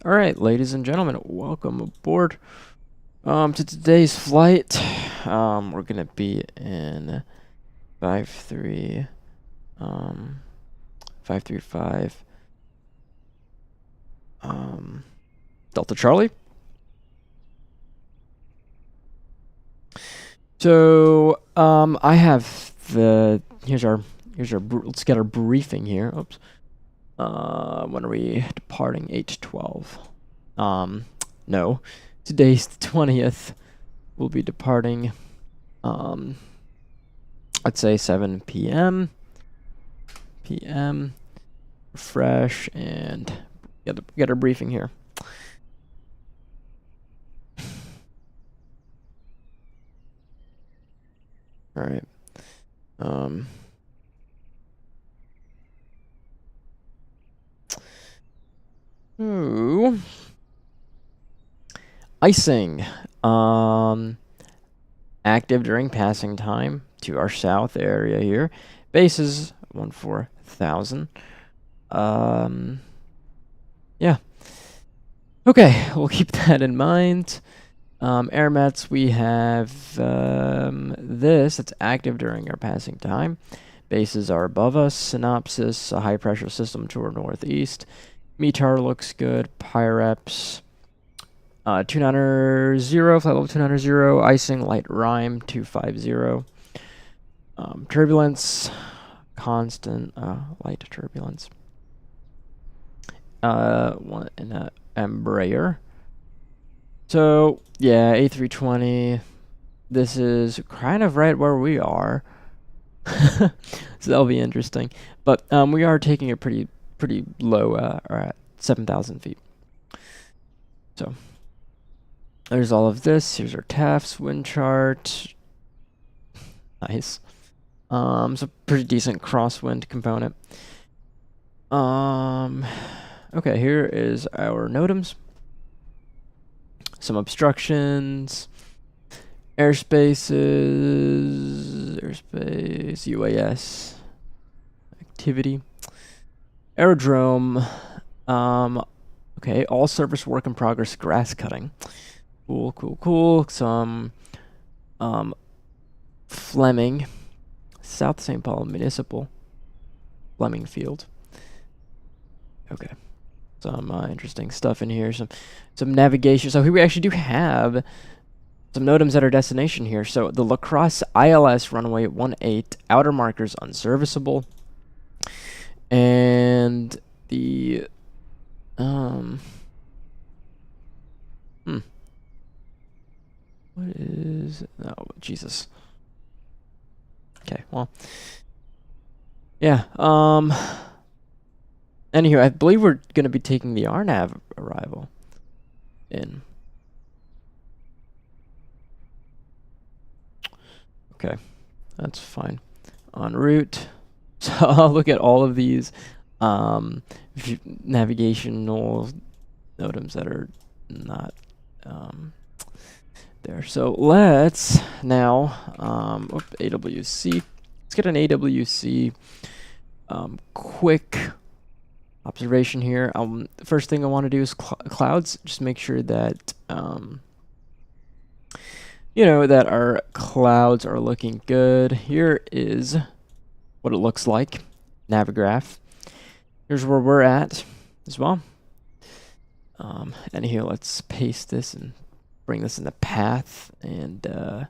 All right, ladies and gentlemen, welcome aboard to today's flight. We're gonna be in 535 Delta Charlie. So I have here's our let's get our briefing here. Oops. When are we departing? 8:12. No. Today's the 20th. We'll be departing I'd say 7 p.m. Refresh and get our briefing here. All right. Ooh. Icing. Active during passing time to our south area here. Bases 14,000. Yeah. Okay, we'll keep that in mind. Air mats, we have this. It's active during our passing time. Bases are above us. Synopsis, a high pressure system to our northeast. METAR looks good. Pyreps. 290, flight level 290, icing, light rime, 250. Turbulence, constant, light turbulence. One in a Embraer. So, yeah, A320. This is kind of right where we are. So that'll be interesting. But we are taking it pretty low, or at 7,000 feet. So there's all of this. Here's our TAFs wind chart. Nice. So pretty decent crosswind component. Okay, here is our NOTAMs. Some obstructions. Airspace, UAS activity. Aerodrome. Okay, all service work in progress grass cutting. Cool. Some Fleming, South St. Paul Municipal, Fleming Field. Okay, some interesting stuff in here. Some navigation. So here we actually do have some NOTAMs at our destination here. So the La Crosse ILS runway 18, outer markers unserviceable, and the what is... Oh, Jesus. Okay, well. Yeah, anywho, I believe we're going to be taking the RNAV arrival in. Okay, that's fine. En route. So I'll look at all of these navigational NOTAMs that are not there. So let's now AWC. Let's get an AWC quick observation here. The first thing I want to do is clouds. Just make sure that you know that our clouds are looking good. Here is what it looks like. Navigraph. Here's where we're at as well. And here, let's paste this and bring this in the path and go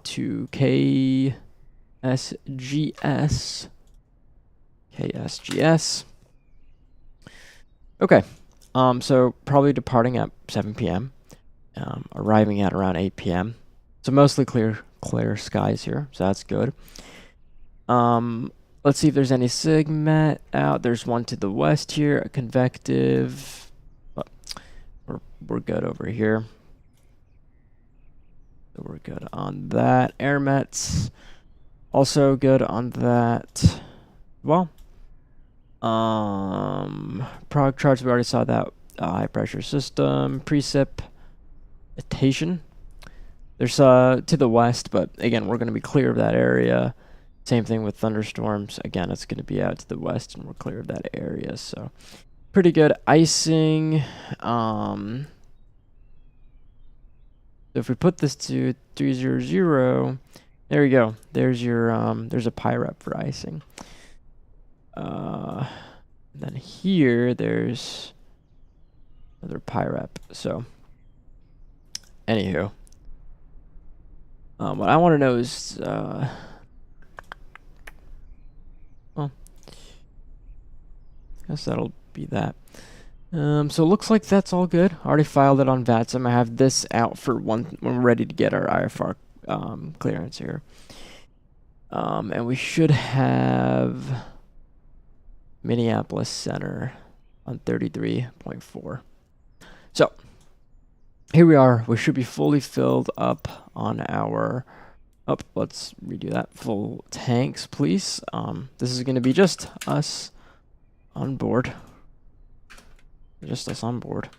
to KSGS. Okay. So probably departing at 7 p.m. Arriving at around 8 p.m. So mostly clear skies here. So that's good. Let's see if there's any SIGMET out. There's one to the west here, a convective. But we're good over here. So we're good on that. AirMets, also good on that. Well, prog charts, we already saw that. High pressure system, precipitation. There's to the west, but again, we're going to be clear of that area. Same thing with thunderstorms. Again, it's going to be out to the west, and we're clear of that area. So pretty good icing. So if we put this to 300, there you go. There's your there's a pi rep for icing. Then here there's another pi rep. So anywho, what I want to know is well, I guess that'll be that. So it looks like that's all good. I already filed it on VATSIM. I have this out for when we're ready to get our IFR clearance here. And we should have Minneapolis Center on 33.4. So here we are. We should be fully filled up on our let's redo that. Full tanks, please. This is going to be just us on board. Just us on board.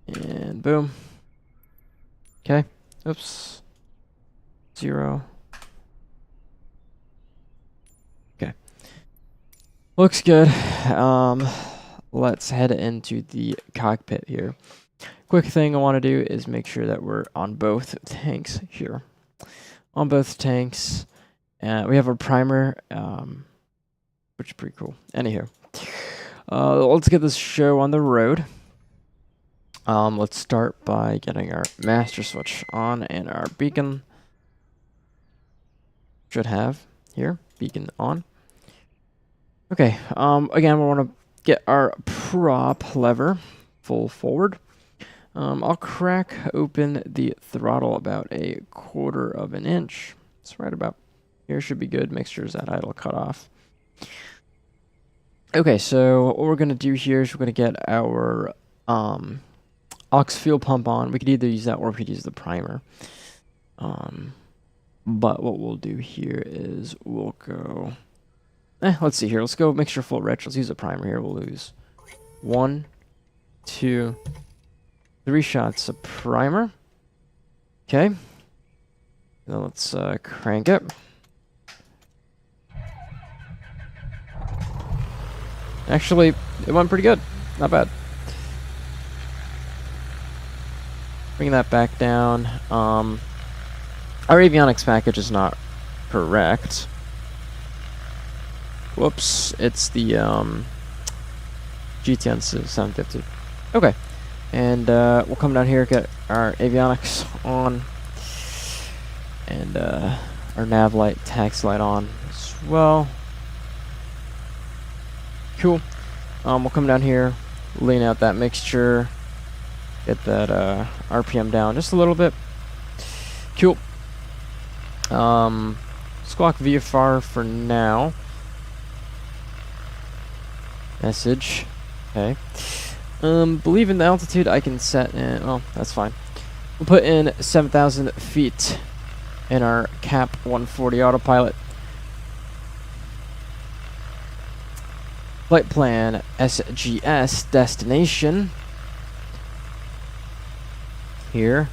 And boom. Okay. Oops. 0. Okay. Looks good. Let's head into the cockpit here. Quick thing I want to do is make sure that we're on both tanks here. On both tanks. We have our primer, which is pretty cool. Anywho. Let's get this show on the road. Let's start by getting our master switch on and our beacon. Should have here, beacon on. Okay, again, we want to get our prop lever full forward. I'll crack open the throttle about 1/4 of an inch. It's right about here, should be good. Make sure that idle cut off. Okay, so what we're going to do here is we're going to get our aux fuel pump on. We could either use that or we could use the primer. But what we'll do here is we'll go... let's see here. Let's go mixture full rich. Let's use a primer here. We'll lose 1, 2, 3 shots of primer. Okay. Now let's crank it. Actually, it went pretty good. Not bad. Bring that back down. Our avionics package is not correct. Whoops. It's the GTN 750. Okay. And we'll come down here, get our avionics on. And our nav light, taxi light on as well. Cool. We'll come down here, lean out that mixture, get that RPM down just a little bit. Cool. Squawk VFR for now. Message. Okay. Believe in the altitude I can set in. Well, that's fine. We'll put in 7,000 feet in our cap 140 autopilot. Flight plan SGS destination here.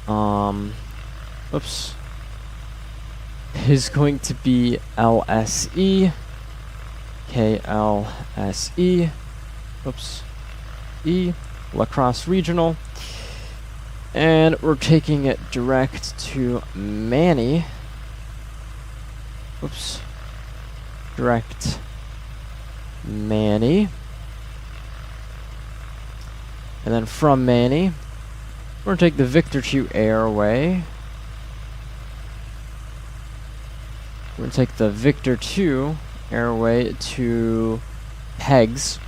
Oops. Is going to be LSE, KLSE, oops, E, La Crosse Regional, and we're taking it direct to Manny. Oops, direct Manny, and then from Manny, we're gonna take the Victor 2 Airway. We're gonna take the Victor 2 Airway to Pegs.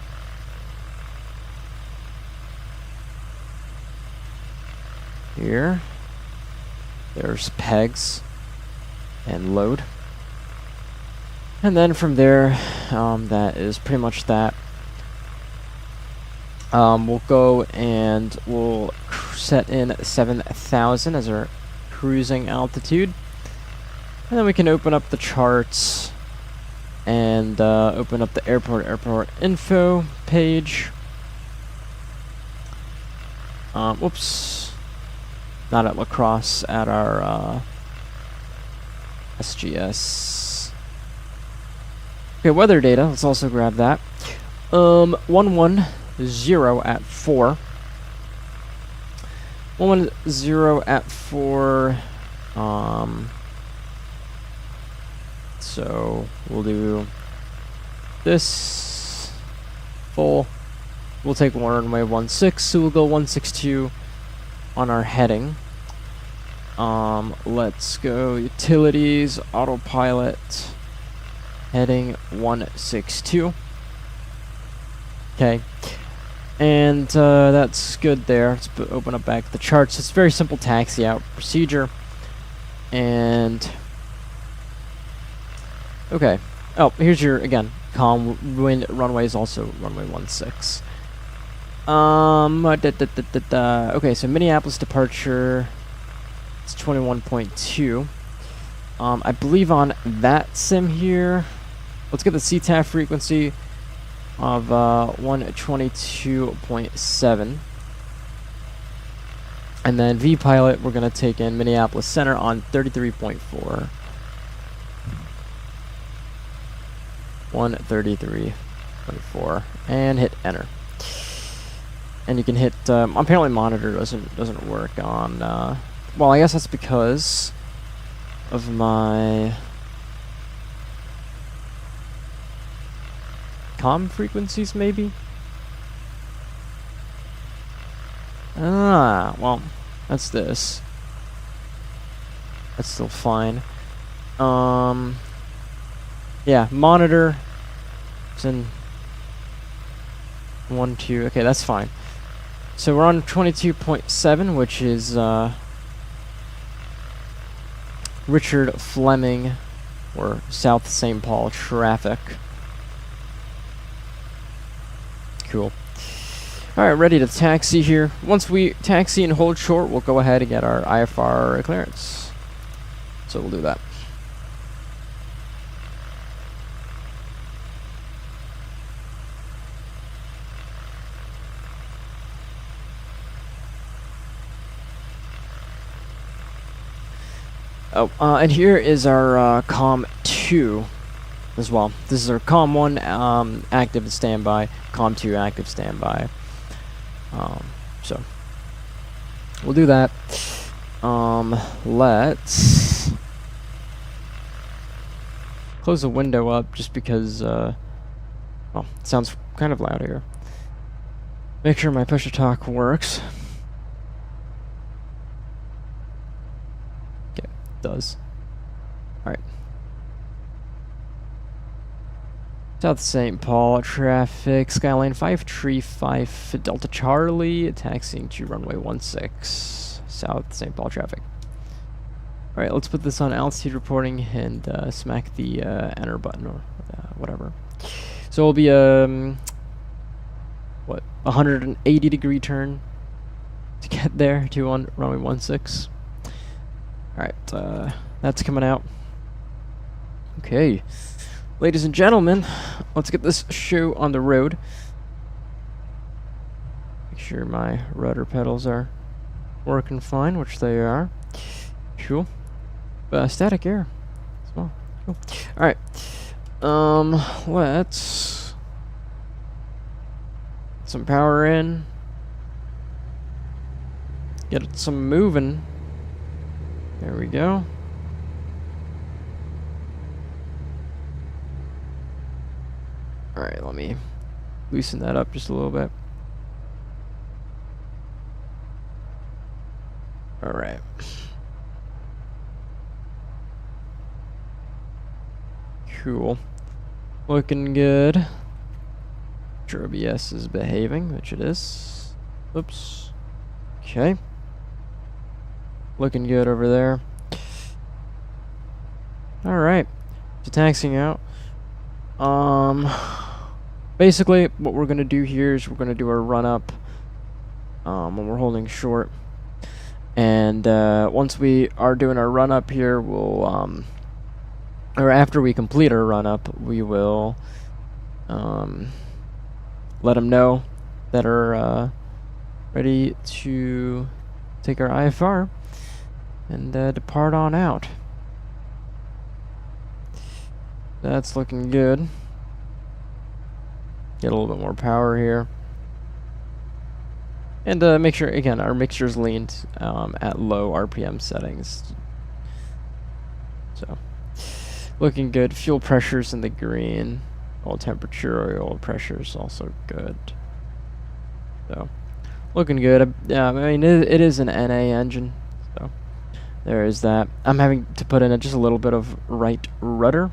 Here. There's Pegs. And load. And then from there, that is pretty much that. We'll go and we'll set in 7,000 as our cruising altitude. And then we can open up the charts and open up the airport info page. Whoops. Not at La Crosse, at our SGS. Okay, weather data. Let's also grab that. 110 at 4. 110 at 4. So we'll do this full. We'll take runway 16, so we'll go 162 on our heading. Let's go utilities, autopilot, heading 162. Okay, and that's good there. Let's open up back the charts. It's very simple taxi out procedure. And okay. Oh, here's your, again, calm wind runway is also runway 16. Okay, so Minneapolis departure, it's 21.2. I believe on that sim here, let's get the CTAF frequency of 122.7. And then V-Pilot, we're going to take in Minneapolis Center on 33.4. 133.4. And hit enter. And you can hit, apparently monitor doesn't work on, well, I guess that's because of my comm frequencies, maybe? Ah, well, that's this. That's still fine. Yeah, monitor is in 1, 2. Okay, that's fine. So we're on 22.7, which is Richard Fleming or South St. Paul traffic. Cool. Alright, ready to taxi here. Once we taxi and hold short, we'll go ahead and get our IFR clearance. So we'll do that. Oh, and here is our COM 2 as well. This is our COM 1 active and standby, COM 2 active standby. So we'll do that. Let's close the window up just because well, it sounds kind of loud here. Make sure my push to talk works. Okay, it does. Alright. South St. Paul traffic, Skyline 535 Delta Charlie, taxiing to runway 16, South St. Paul traffic. Alright, let's put this on altitude reporting and smack the enter button or whatever. So it'll be what, 180 degree turn to get there to on runway 16. Alright, that's coming out. Okay. Ladies and gentlemen, let's get this show on the road. Make sure my rudder pedals are working fine, which they are. Cool. Static air as well. Cool. Alright. Let's get some power in. Get some moving. There we go. Alright, let me loosen that up just a little bit. Alright. Cool. Looking good. Sure OBS is behaving, which it is. Oops. Okay. Looking good over there. Alright. So taxiing out. Basically, what we're gonna do here is we're gonna do our run up when we're holding short, and once we are doing our run up here, we'll or after we complete our run up, we will let them know that are ready to take our IFR and depart on out. That's looking good. Get a little bit more power here. And make sure, again, our mixture's leaned at low RPM settings. So, looking good. Fuel pressure's in the green. Oil temperature, oil pressure's also good. So, looking good. Yeah, I mean, it is an NA engine. So, there is that. I'm having to put in just a little bit of right rudder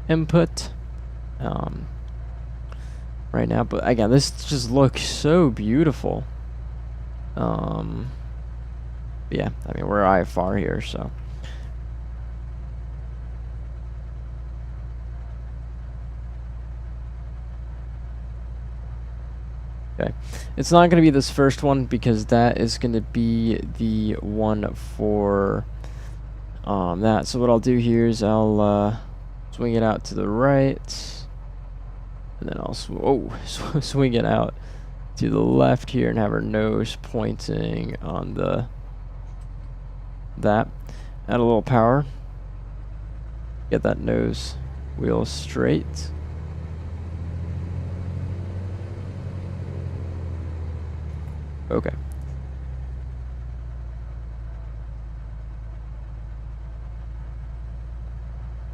input right now. But again, this just looks so beautiful. Yeah, I mean, we're IFR here, so. Okay, it's not going to be this first one because that is going to be the one for that. So what I'll do here is I'll swing it out to the right, and then I'll swing it out to the left here and have our nose pointing on that. Add a little power. Get that nose wheel straight. Okay.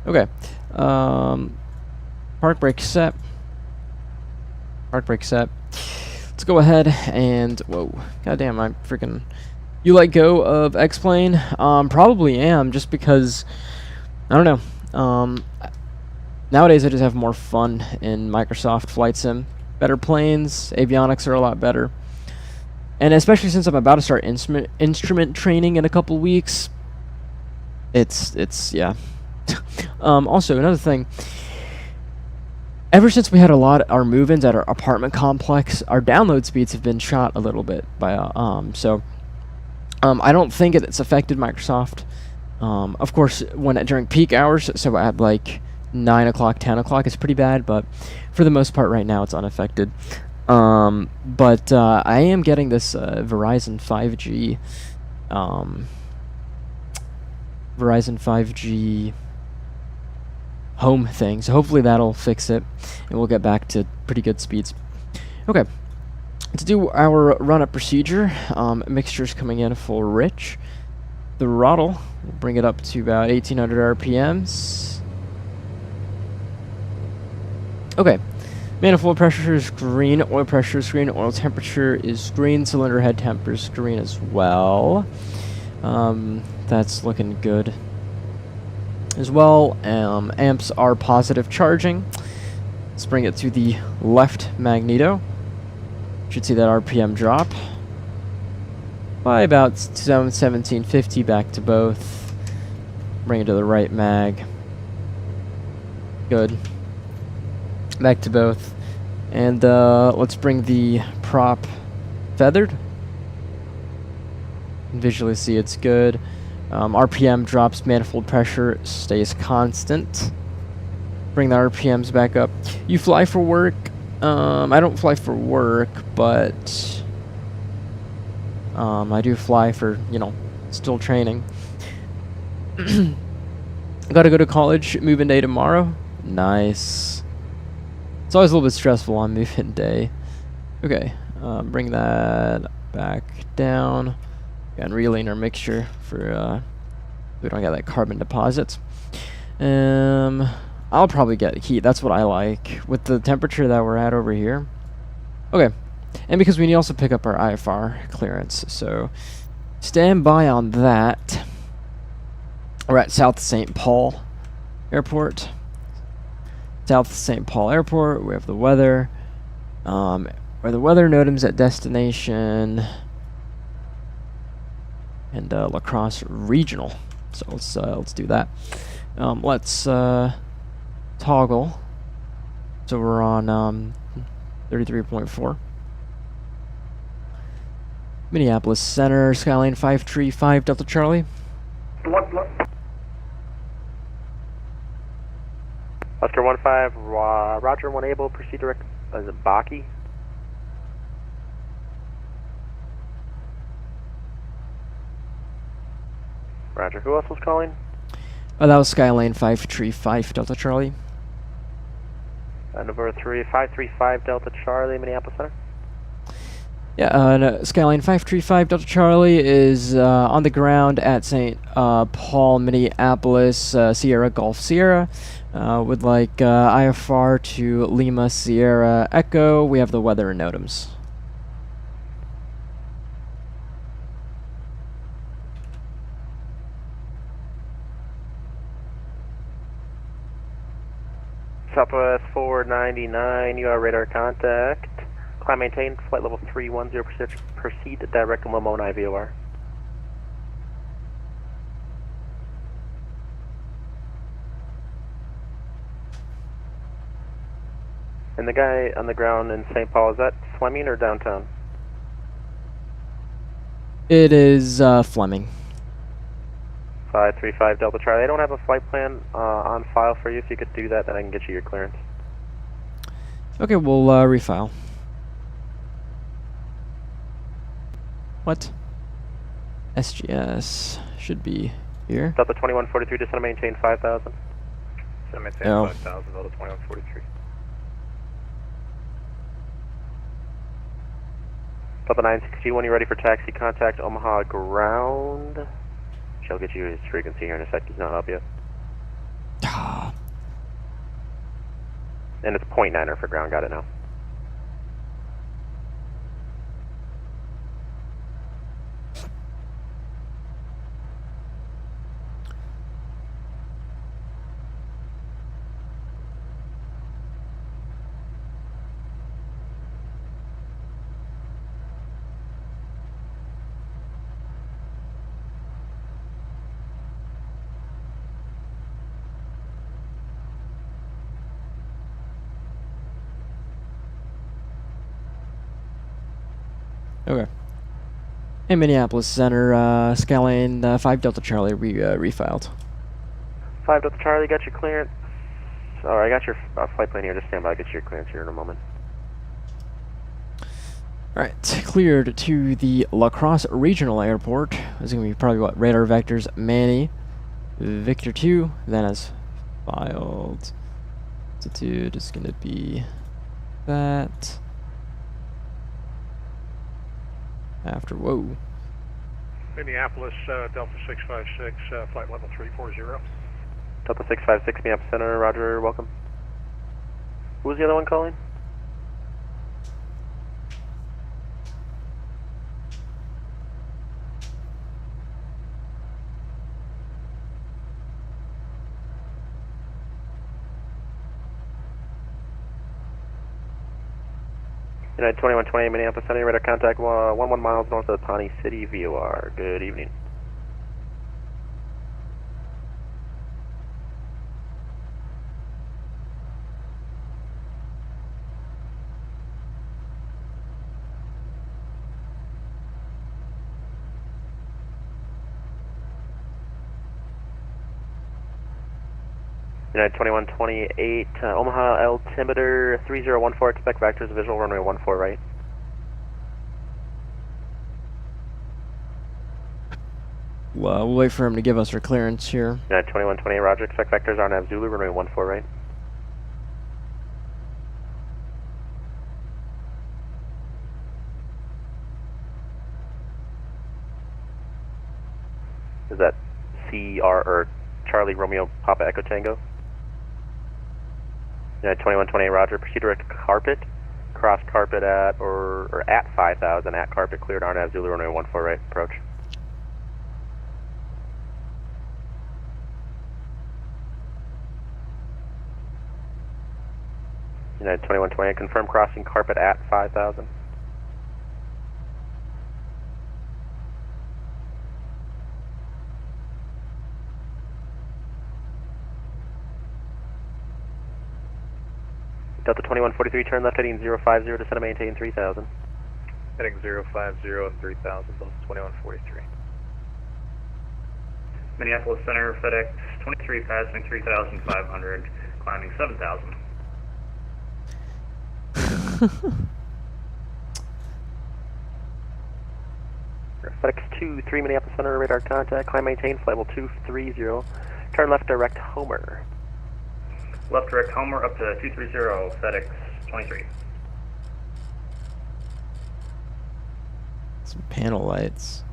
Okay. Park brake set. Park brake set. Let's go ahead and whoa, goddamn! I freaking. You let go of X-Plane? Probably am, just because I don't know. Nowadays I just have more fun in Microsoft Flight Sim. Better planes, avionics are a lot better. And especially since I'm about to start instrument training in a couple weeks, it's yeah. Also, another thing. Ever since we had our move-ins at our apartment complex, our download speeds have been shot a little bit by I don't think it's affected Microsoft. Of course, during peak hours, so at like 9 o'clock, 10 o'clock, it's pretty bad. But for the most part, right now, it's unaffected. But I am getting this Verizon 5G home thing, so hopefully that'll fix it, and we'll get back to pretty good speeds. Okay, to do our run-up procedure, mixture's coming in full rich. Throttle, we'll bring it up to about 1800 RPMs. Okay. Manifold pressure is green, oil pressure is green, oil temperature is green, cylinder head temp is green as well. That's looking good as well. Amps are positive charging. Let's bring it to the left magneto. Should see that RPM drop by about 1750 back to both. Bring it to the right mag. Good. Back to both. And let's bring the prop feathered. Visually see it's good. RPM drops, manifold pressure stays constant. Bring the RPMs back up. You fly for work? I don't fly for work, but I do fly for, still training. Gotta go to college, move-in day tomorrow. Nice. It's always a little bit stressful on move-in day. Okay, bring that back down. And relaying our mixture for we don't get that carbon deposits. I'll probably get heat. That's what I like with the temperature that we're at over here. Okay, and because we need to also pick up our IFR clearance, so stand by on that. We're at South St. Paul Airport. South St. Paul Airport. We have the weather. Where the weather NOTAMs at destination. And La Crosse Regional. So let's do that. Let's toggle. So we're on 33.4. Minneapolis Center, Skyline 535 Delta Charlie. Oscar 15, Roger 1 able, proceed direct. Is it Baki? Roger. Who else was calling? That was Skyline 535 Delta Charlie. November 535 Delta Charlie, Minneapolis Center. Yeah, no, Skyline 535 Delta Charlie is on the ground at St. Paul, Minneapolis, Sierra Golf Sierra. Would like IFR to Lima Sierra Echo. We have the weather and NOTAMs. Southwest 499, you are radar contact. Climb maintained, flight level 310, proceed direct to Lamoni VOR. And the guy on the ground in St. Paul, is that Fleming or downtown? It is Fleming. 535 Delta Charlie. I don't have a flight plan on file for you. If you could do that, then I can get you your clearance. Okay, we'll refile. What? SGS should be here. Delta 2143, descend and maintain 5,000. Descend and maintain No. 5,000, Delta 2143. Delta 960, when you're ready for taxi, contact Omaha ground. She'll get you his frequency here in a sec. He's not up yet. And it's .9er for ground. Got it now. Okay. In Minneapolis Center, Skyline 5 Delta Charlie refiled. 5 Delta Charlie, got your clearance. Alright, I got your flight plan here. Just stand by. I'll get you your clearance here in a moment. Alright, cleared to the La Crosse Regional Airport. This is going to be probably what? Radar vectors Manny, Victor 2, then as filed. Altitude is going to be that. After, whoa. Minneapolis, Delta 656, flight level 340. Delta 656, Minneapolis Center. Roger, welcome. Who was the other one calling? United 2120, Minneapolis Center, radar contact 11 miles north of Pawnee City, VOR. Good evening. United 2128, Omaha altimeter 3014, expect vectors, visual runway 14 right. Well, we'll wait for him to give us our clearance here. United 2128, roger, expect vectors, RNAV Zulu, runway 14 right. Is that CR or Charlie Romeo Papa Echo Tango? United 2128, roger, proceed direct carpet, cross carpet at, or at 5,000, at carpet, cleared RNAV Zulu, runway 14 right, approach. United 2128, confirm crossing carpet at 5,000. Delta 2143, turn left heading 050, descend and maintain 3,000. Heading 050 and 3,000, Delta 2143. Minneapolis Center, FedEx 23 passing 3,500, climbing 7,000. FedEx 23, Minneapolis Center, radar contact, climb maintain, flight level 230, turn left direct Homer. Left direct Homer up to 230, FedEx 23. Some panel lights.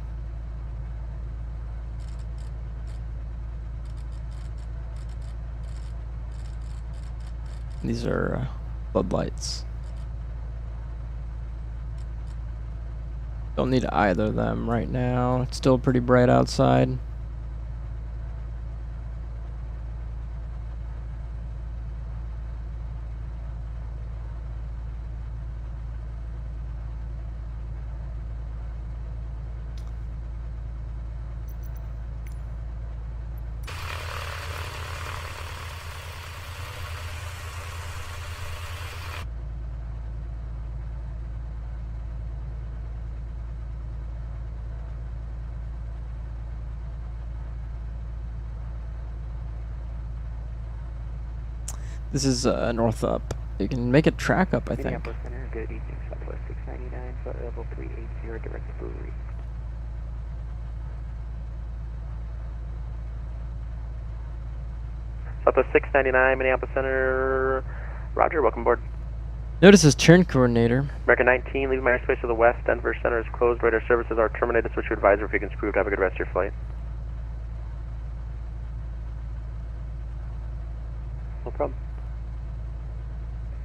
These are floodlights. Don't need either of them right now. It's still pretty bright outside. This is north up. You can make it track up, I think. Minneapolis Center, good evening, Southwest 699, flight level 380, direct to Brewery. Southwest 699, Minneapolis Center, Roger, welcome aboard. Notice this turn coordinator. American 19, leaving my airspace to the west, Denver Center is closed, radar services are terminated, switch to advisor if you can screw. Have a good rest of your flight. No problem.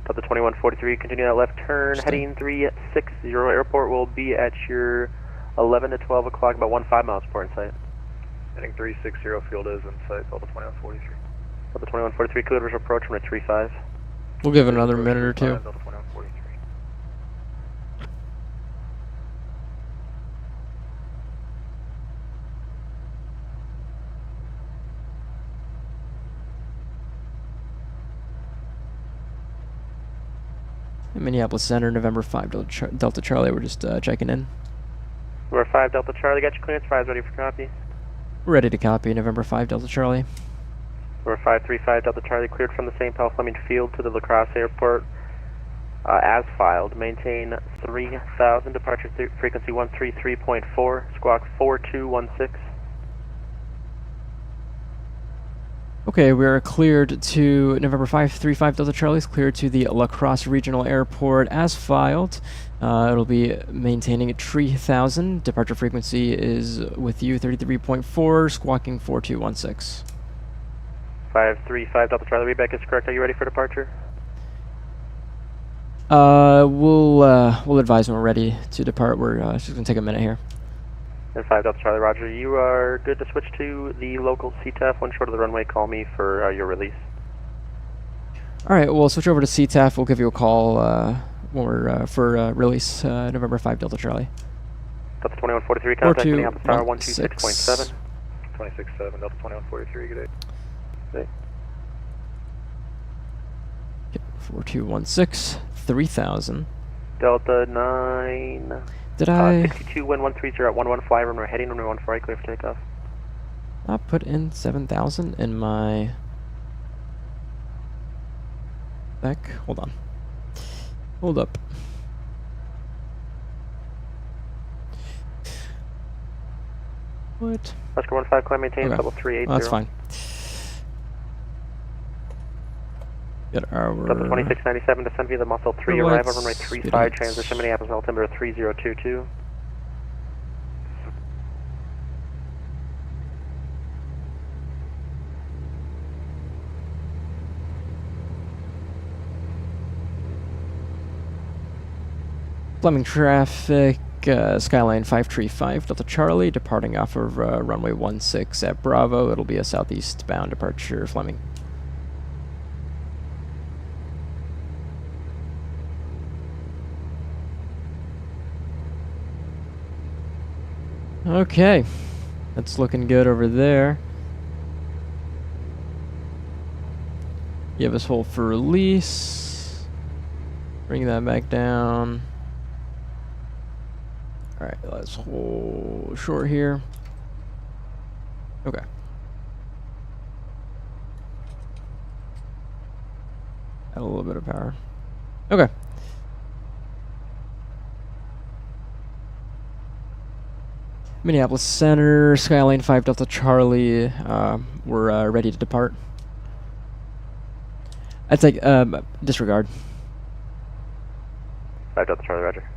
Delta 2143, continue that left turn, heading 360, airport will be at your 11 to 12 o'clock, about 15 miles per in sight. Heading 360, field is in sight, Delta 2143. Delta 2143, cleared approach from a 35. We'll give it another minute or two. Delta 2143. Minneapolis Center, November 5, Delta Charlie. We're just checking in. November 5, Delta Charlie, got your clearance, 5 ready for copy. We're ready to copy. November 5, Delta Charlie. November 535, Delta Charlie, cleared from the St. Paul Fleming Field to the La Crosse Airport. As filed, maintain 3000, departure frequency 133.4, squawk 4216. Okay, we are cleared to November 535 Delta Charlie is cleared to the La Crosse Regional Airport as filed. It'll be maintaining 3000. Departure frequency is with you 33.4, squawking 4216. 535 Delta Charlie, readback is correct. Are you ready for departure? We'll advise when we're ready to depart. We're just gonna take a minute here. And 5 Delta Charlie, Roger. You are good to switch to the local CTAF. When short of the runway, call me for your release. All right, we'll switch over to CTAF. We'll give you a call when we're for release. November 5 Delta Charlie. Delta 2143, contact Minneapolis Tower 126.7. 267, Delta 2143, good day. 4216, 3000. Delta 9. Did I 62, wind 130 at 11 fly, runway heading, runway 14, clear for takeoff. not put in 7000 in my back? Hold on. Hold up. What? Oscar 15, climb, maintain, Okay. level 380. Well, that's fine. Get our Delta 2697, descend via the Muscle 3, Lights, arrival runway 35, speed transition Minneapolis, altimeter 3022. Fleming traffic, Skyline 535 Delta Charlie, departing off of runway 16 at Bravo. It'll be a southeast bound departure, Fleming. Okay, that's looking good over there. Give us hold for release. Bring that back down. Alright, let's hold short here. Okay. Add a little bit of power. Okay. Minneapolis Center, Skyline 5 Delta Charlie, we're ready to depart. I'd take disregard. 5 Delta Charlie, roger.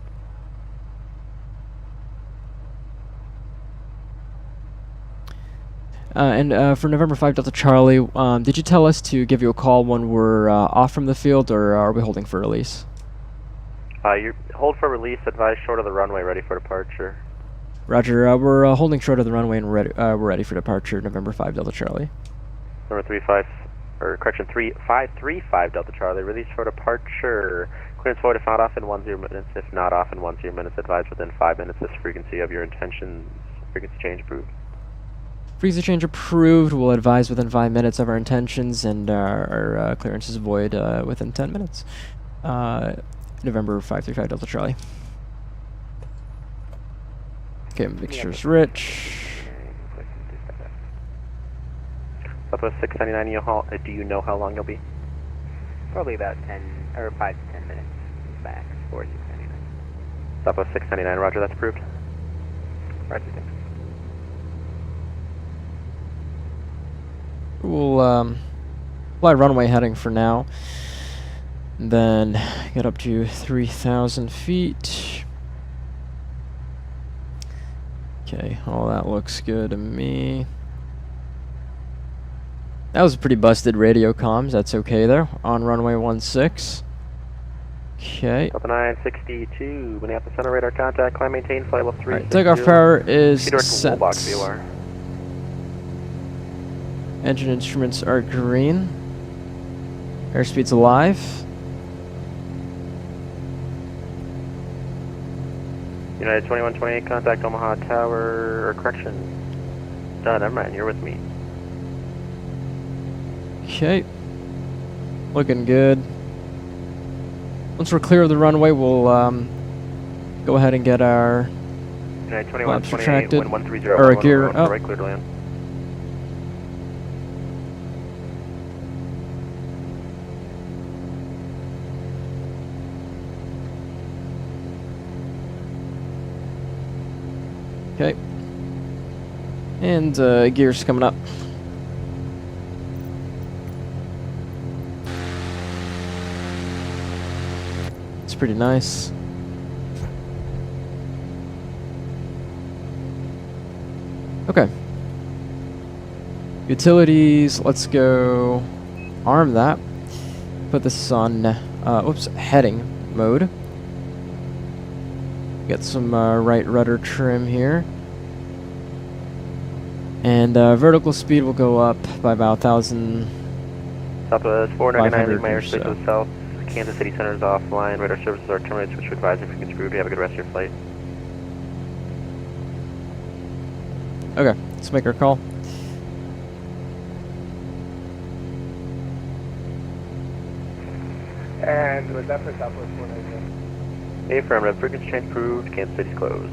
And for November 5 Delta Charlie, did you tell us to give you a call when we're off from the field, or are we holding for release? You hold for release, advise short of the runway, ready for departure. Roger, we're holding short of the runway and we're ready for departure, November 5 Delta Charlie. Number 535 Delta Charlie, release for departure. Clearance void if not off in 10 minutes. If not off in 10 minutes, advise within 5 minutes this frequency of your intentions. Frequency change approved. Frequency change approved. We'll advise within 5 minutes of our intentions, and our clearance is void within 10 minutes. November 535 Delta Charlie. Okay, mixture's rich. Southwest 699, do you know how long you'll be? Probably about 10 or 5 to 10 minutes max for 699. Southwest 699, roger, that's approved. Roger, thanks. We'll fly runway heading for now, and then get up to 3,000 feet. Okay, all that looks good to me. That was pretty busted radio comms. That's okay though. On runway 16. Okay. Delta 962, Minneapolis Center radar contact, climb maintain, flight level 3. Right, takeoff power is set. Box VOR. Engine instruments are green. Airspeed's alive. United 2128, contact Omaha Tower, or correction. Never mind, you're with me. Okay. Looking good. Once we're clear of the runway, we'll go ahead and get our United flaps 2128, retracted, wind 130, or a gear up. right, clear to land. Okay. And gears coming up. It's pretty nice. Okay. Utilities, let's go arm that. Put this on, heading mode. Get some right rudder trim here. And vertical speed will go up by about 1,000. Southwest 499, my or airspace so. to the south. Kansas City Center is offline. Radar services are terminated. Switch to advisor if you can screw. You have a good rest of your flight. Okay, let's make our call. And was that for Southwest 499? Affirmative. Frequency change approved. Kansas City's closed.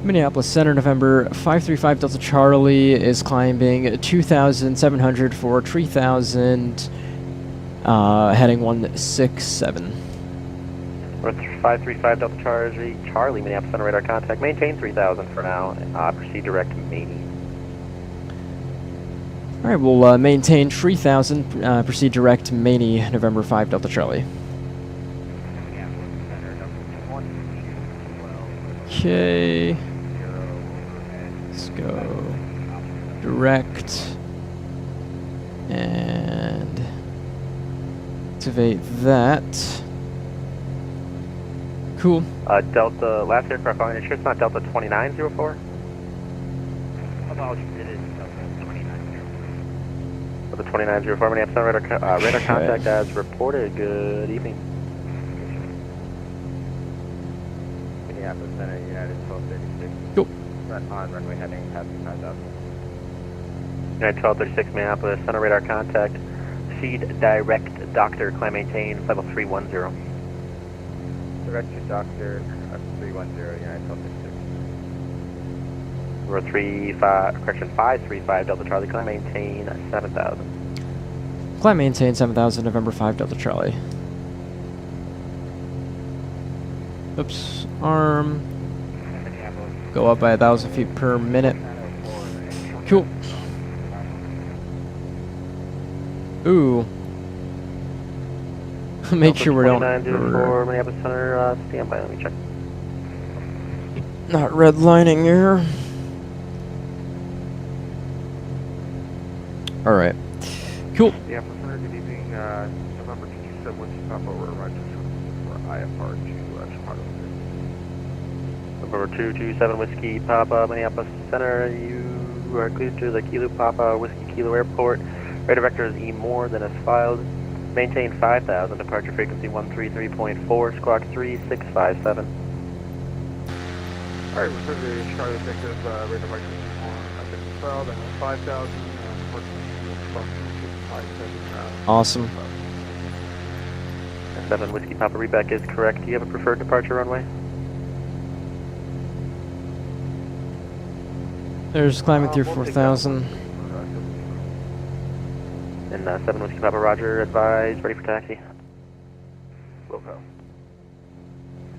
Minneapolis Center, November 535 Delta Charlie is climbing 2,700 for 3,000, heading 167. North 535 Delta Charlie, Minneapolis Center radar contact. Maintain 3,000 for now. Proceed direct to Maney. All right, we'll maintain 3,000, proceed direct to Maney, November 5 Delta Charlie. Okay. Let's go direct and activate that. Cool. Delta, last aircraft on sure it's not Delta 2904? Apologies, it is Delta 2904. Delta 2904, Minneapolis Center radar Okay. contact as reported. Good evening. Minneapolis Center, United 1236. Cool. On runway heading, happy 5,000. United 1236, Minneapolis Center radar contact. Proceed direct doctor, climb maintain, level 310. Director Doctor 310, United 1236. We're 535 Delta Charlie, climb maintain 7,000. Climb maintain 7,000, November 5 Delta Charlie. Oops, arm. Go up by 1,000 feet per minute. Cool. Ooh. Make sure we don't. 2904 Minneapolis Center, stand by, let me check. Not redlining here. Alright. Cool. Yeah, for Center, good evening. November 27, Whiskey Papa, we're arriving for IFR to Chicago. November 227 Whiskey Papa, Minneapolis Center, you are cleared to the Kilo Papa Whiskey Kilo Airport. Radar vector is E more than as filed. Maintain 5,000, departure frequency 133.4, squawk 3657. Alright, we're for the Chicago executive, radar vector I've been filed, and 5,000, Awesome. 7 Whiskey Papa Reback is correct. Do you have a preferred departure runway? There's climbing through 4,000. And 7 Whiskey Papa Roger, advise, ready for taxi. Local.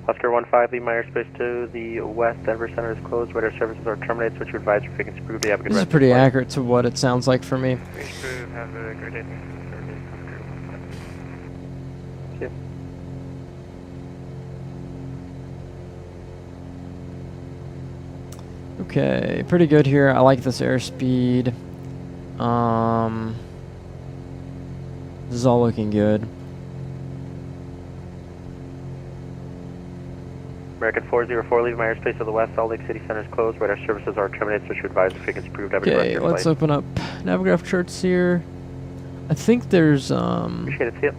Oscar 15, leave my airspace to the west. Denver Center is closed. Radar services are terminated. Switch your advisory frequency approved. You have a good This is rest of pretty your flight. accurate to what it sounds like for me. Have a great day. Yep. Okay, pretty good here. I like this airspeed. This is all looking good. American 404, leave my airspace to the west. Salt Lake City Center is closed. Radar services are terminated. Switch your advisory frequency approved. Have a good rest of Okay, your let's flight. open up Navigraph charts here. I think there's Appreciate it. See you.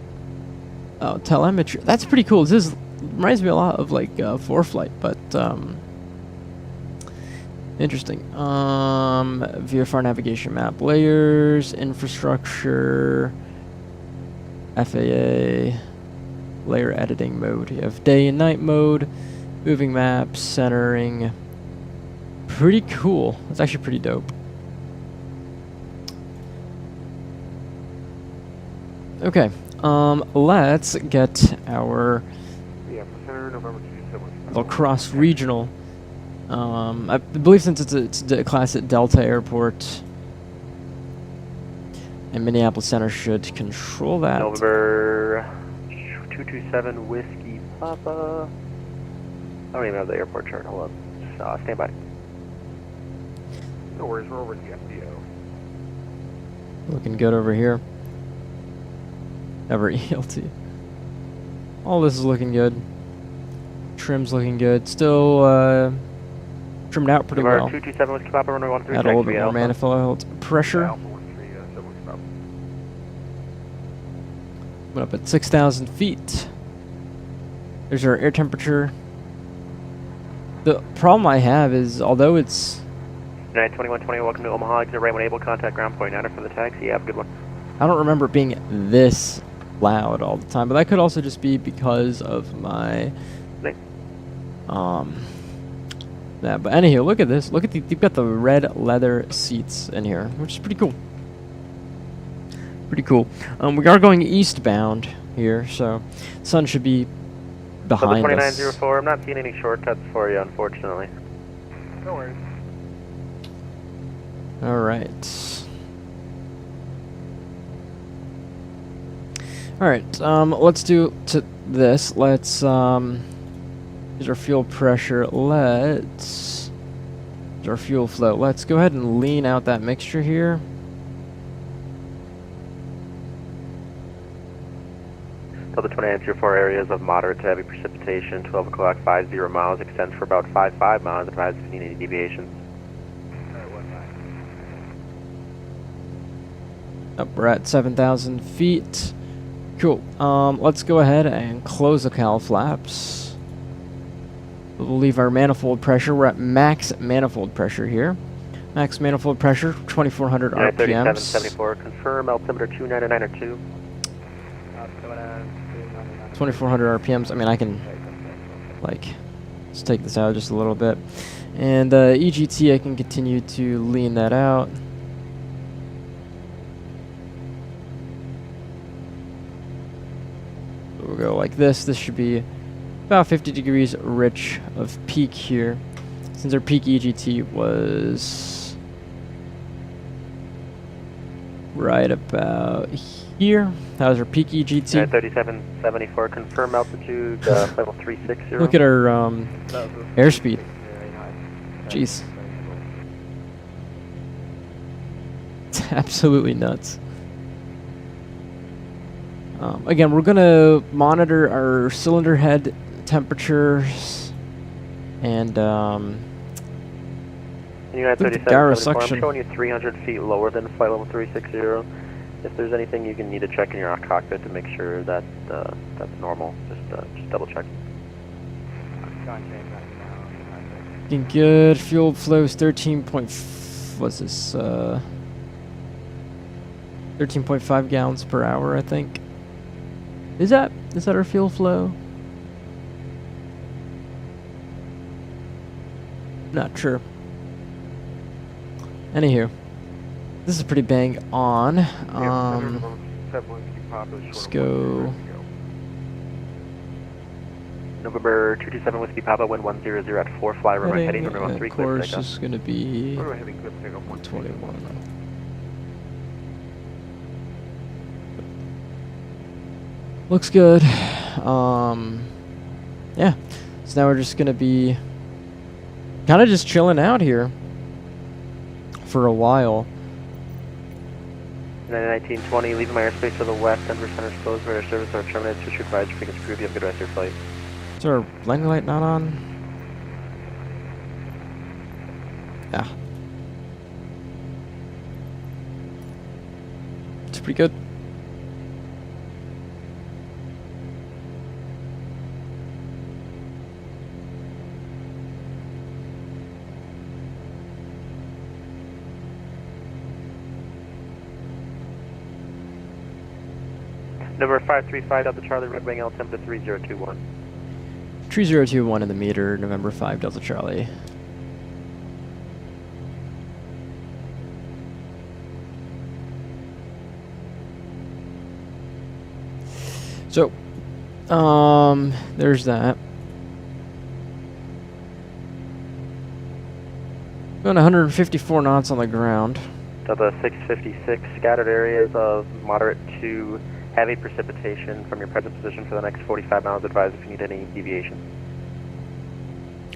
oh, telemetry. That's pretty cool. This reminds me a lot of like 4Flight, but interesting. VFR navigation map layers, infrastructure, FAA, layer editing mode. You have day and night mode, moving maps, centering. Pretty cool. That's actually pretty dope. Okay, let's get our Yeah, for Center, November 27. La Crosse Regional. I believe since it's a class at Delta Airport, and Minneapolis Center should control that. November 227 Whiskey Papa. I don't even have the airport chart. Hold on. Stand by. No worries, we're over at the FBO. Looking good over here. Ever ELT. All this is looking good. Trim's looking good. Still trimmed out pretty November well. 227 Whiskey Papa, runway 13. Add a little bit more manifold pressure. Alpha 13, so Whiskey Papa. Went up at 6,000 feet. There's our air temperature. The problem I have is, although it's... 92120, welcome to Omaha. Exit right when able. Contact ground point 9 for the taxi. Have a good one. I don't remember it being this loud all the time, but that could also just be because of my... Yeah, but anyhow, look at this. Look at you've got the red leather seats in here, which is pretty cool. Pretty cool. We are going eastbound here, so sun should be behind us. 2904, I'm not seeing any shortcuts for you, unfortunately. No worries. All right. All right. Let's do this. Let's here's our fuel pressure. Here's our fuel flow. Let's go ahead and lean out that mixture here. Delta 2904 areas of moderate to heavy precipitation. 12 o'clock, 50 miles, extends for about 55 miles, advise 1580 deviations. Up, we're at 7,000 feet. Cool. Let's go ahead and close the cowl flaps. We'll leave our manifold pressure. We're at max manifold pressure here. Max manifold pressure, 2,400 RPMs. 3774, confirm altimeter 299 or 2. 2,400 RPMs. I mean, I can, like, let's take this out just a little bit. And EGT, I can continue to lean that out. We'll go like this. This should be about 50 degrees rich of peak here. Since our peak EGT was right about here. That was our peak EGT. 3774, confirm altitude, level 360. Look at our airspeed. Jeez. It's absolutely nuts. Again, we're gonna monitor our cylinder head temperatures and United look at the 3774, gyro I'm suction. showing you 300 feet lower than flight level 360. If there's anything you can need to check in your cockpit to make sure that that's normal, just double check. Looking good. Fuel flow is 13.5 gallons per hour, I think. Is that our fuel flow? Not sure. Anywho, this is pretty bang on. Let's go. November 227 Whiskey Papa, wind 100 at 4, fly runway heading, runway 13, clear course takeoff. is gonna be Runway heading, clear takeoff 121. Looks good. Yeah. So now we're just gonna be kind of just chilling out here for a while. 1920, leaving my airspace to the west, Denver Center's closed, radar service are terminated, switch advised, frequency group, you have a good rest of your flight. Is our landing light not on? Yeah. It's pretty good. Number 535 Delta Charlie, Red Wing, altimeter 3021. 3021 in the meter, November 5 Delta Charlie. So, there's that. Going 154 knots on the ground. Delta 656, scattered areas of moderate to heavy precipitation from your present position for the next 45 miles. Advise if you need any deviation.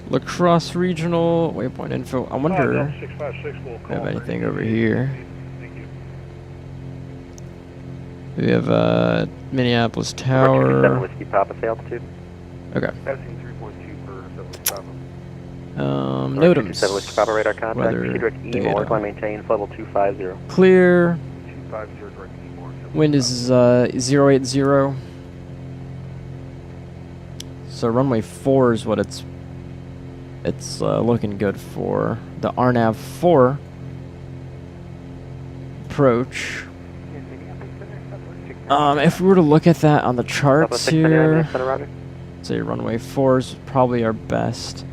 La Crosse Regional waypoint info. I wonder 656 will if we have call anything for over any- here. Thank you. We have Minneapolis Number 227 Tower. Whiskey Papa, say altitude. Okay. Passing 3.2 per 7 Notems. 227 Whiskey Papa, radar contact. Weather Proceed direct data. E-more, climb maintains level 250. Clear. 250 direct E-more. Wind is 080. So runway 4 is what it's looking good for. The RNAV 4 approach. If we were to look at that on the charts here, say runway 4 is probably our best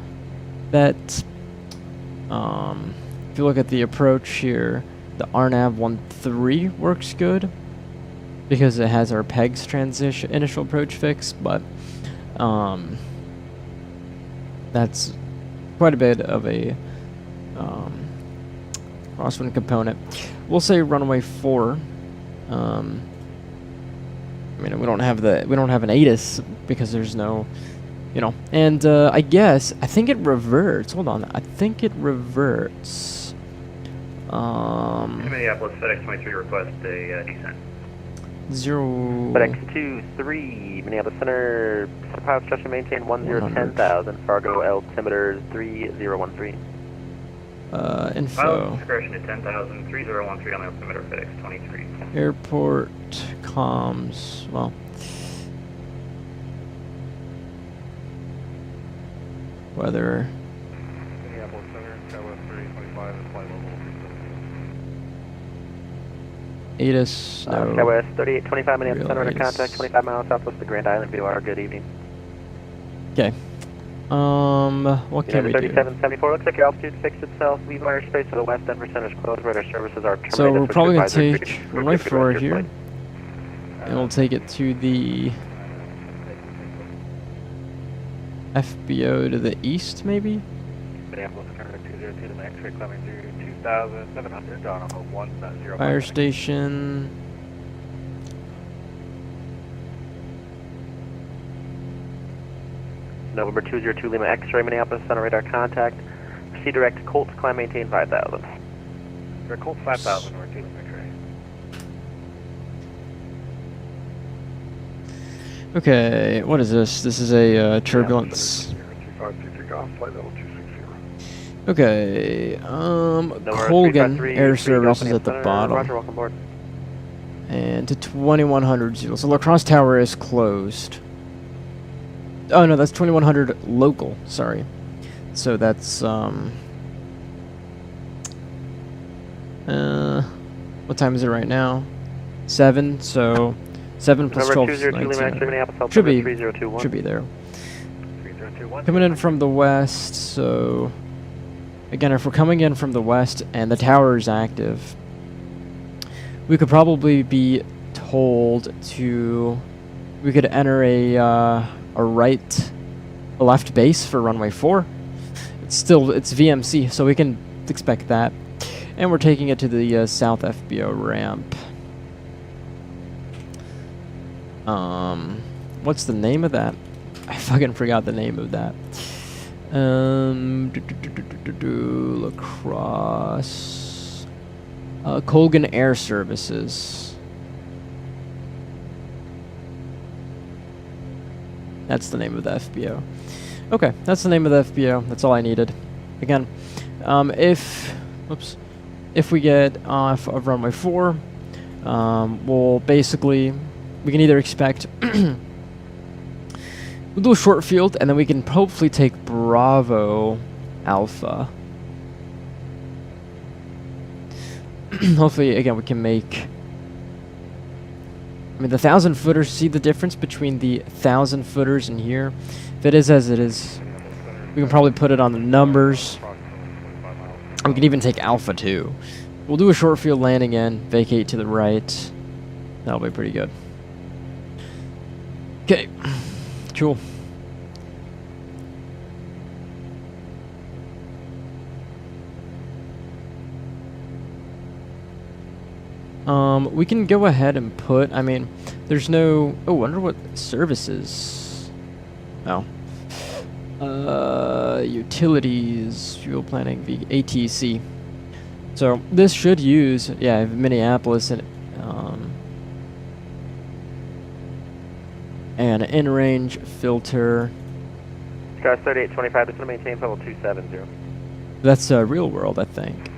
bet. If you look at the approach here, the RNAV 13 works good because it has our PEGs transition initial approach fix, but that's quite a bit of a crosswind component. We'll say runway 4. I mean, we don't have an ATIS because there's no, and I think it reverts. Hold on, I think it reverts. Minneapolis FedEx 23 request a descent. 0. FedEx 23, Minneapolis Center, pilot instruction maintain 1010,000, Fargo altimeter 3013. Info. Pilot discretion at 10,000, 3013 on the altimeter FedEx 23. Airport comms. Well, weather. Minneapolis Center, Skywest 3025 and flight level 3. ATIS. No. Skywest 3825, Minneapolis Center, under Realize. contact, 25 miles southwest of the Grand Island VOR. Good evening. Okay. What can we do? 3774, looks like your altitude fixed itself. Leave my airspace to the west, Denver Center's closed, radar services are terminated. So we're Switch probably gonna advisory, take frequency group, runway you have a good 4 rest of your here, flight. and we'll take it to the FBO to the east, maybe. Minneapolis, Carenado 202, the X-ray climbing through 2,700 on a 1.0. Fire station. November 202 Lima X-ray, Minneapolis, center radar contact. Proceed direct, Colt, climb maintain 5,000. Direct Colt 5,000, or 2 Lima X-ray. Okay, what is this? This is a turbulence. 3523 off, flight level 260. Okay, November Colgan 353, Air free Service Golf is at the Center. bottom. Roger, welcome aboard. And to 2100 Zulu. So La Crosse Tower is closed. Oh no, that's 2100 local, sorry. So that's, what time is it right now? 7, so 7 plus November 12 is 202 Lima X-ray, Minneapolis, Should be, 3021. should be there. 3021. Coming in from the west, so again, if we're coming in from the west and the tower is active, we could probably be told to, we could enter a left base for runway 4. It's VMC, so we can expect that. And we're taking it to the south FBO ramp. What's the name of that? I fucking forgot the name of that. La Crosse. Colgan Air Services. That's the name of the FBO. Okay, that's the name of the FBO. That's all I needed. Again, if we get off of runway 4, we'll basically, we can either expect we'll do a short field, and then we can hopefully take Bravo Alpha. Hopefully, again, we can make, I mean, the 1,000 footers, see the difference between the 1,000 footers and here? If it is as it is, we can probably put it on the numbers. We can even take Alpha too. We'll do a short field landing in, vacate to the right. That'll be pretty good. Okay, cool. We can go ahead and put, I mean, there's no, oh, I wonder what services. Oh. Utilities, fuel planning, ATC. So this should use, yeah, Minneapolis and an in-range filter. Star 3825, just want to maintain level 270. That's real world, I think.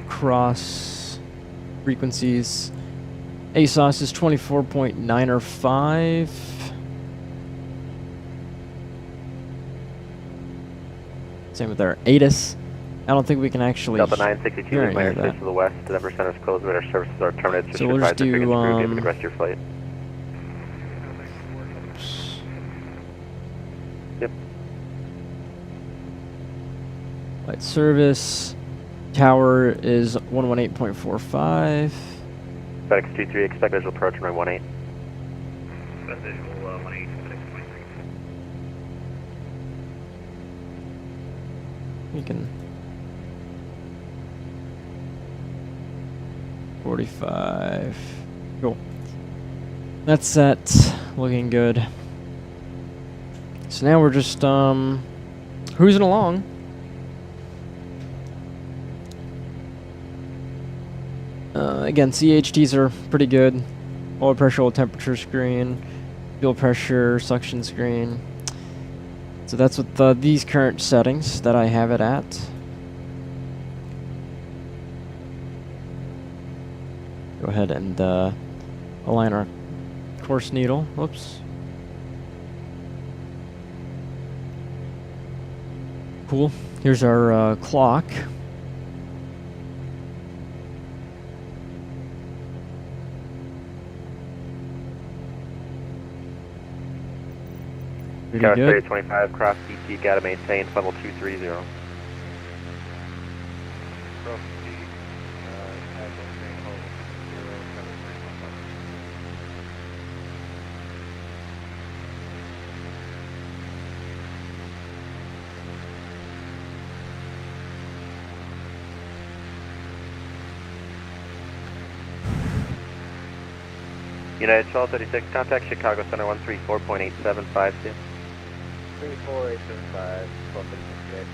Cross frequencies. ASOS is 24.9 or 5. Same with our ATIS. I don't think we can actually Delta 962, hear my any of airspace that. to the west. Denver Center is closed, but our services are terminated. So we'll just do, the rest of your flight. Yep. Light service. Tower is 118.45. FedEx 23, expect visual approach runway 18. Best visual 18, 623. You can 45. Cool. That's set. Looking good. So now we're just cruising along. Again, CHTs are pretty good. Oil pressure, oil temperature screen, fuel pressure, suction screen. So that's with these current settings that I have it at. Go ahead and align our course needle. Whoops. Cool. Here's our clock. Pretty Star good. 3825, cross DT, gotta maintain level 230. Cross the, have maintain hold 07315. United 1236, contact Chicago Center 134.875, see you. 34875, 1236.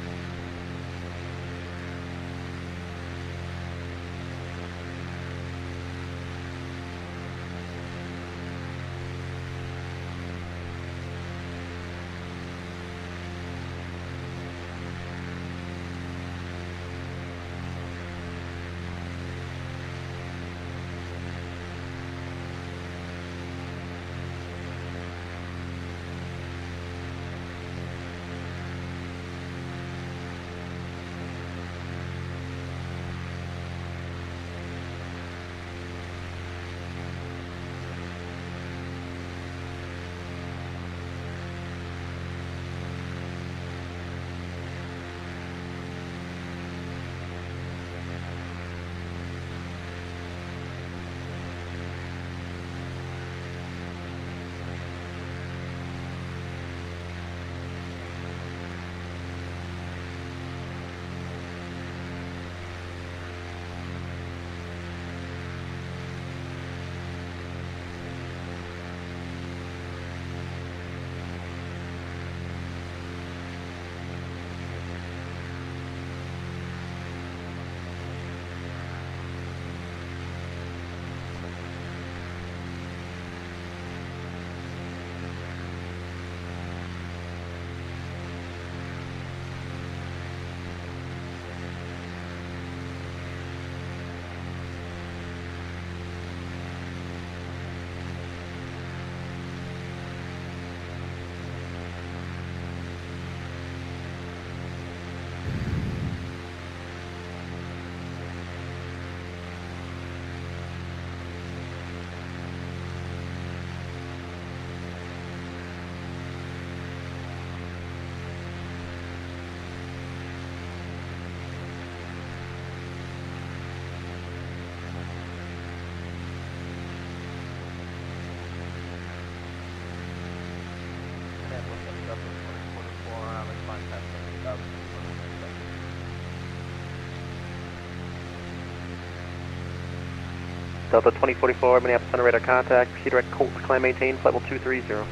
Delta 2044, Minneapolis Center radar contact. Proceed direct Colt, climb maintain, flight level 230.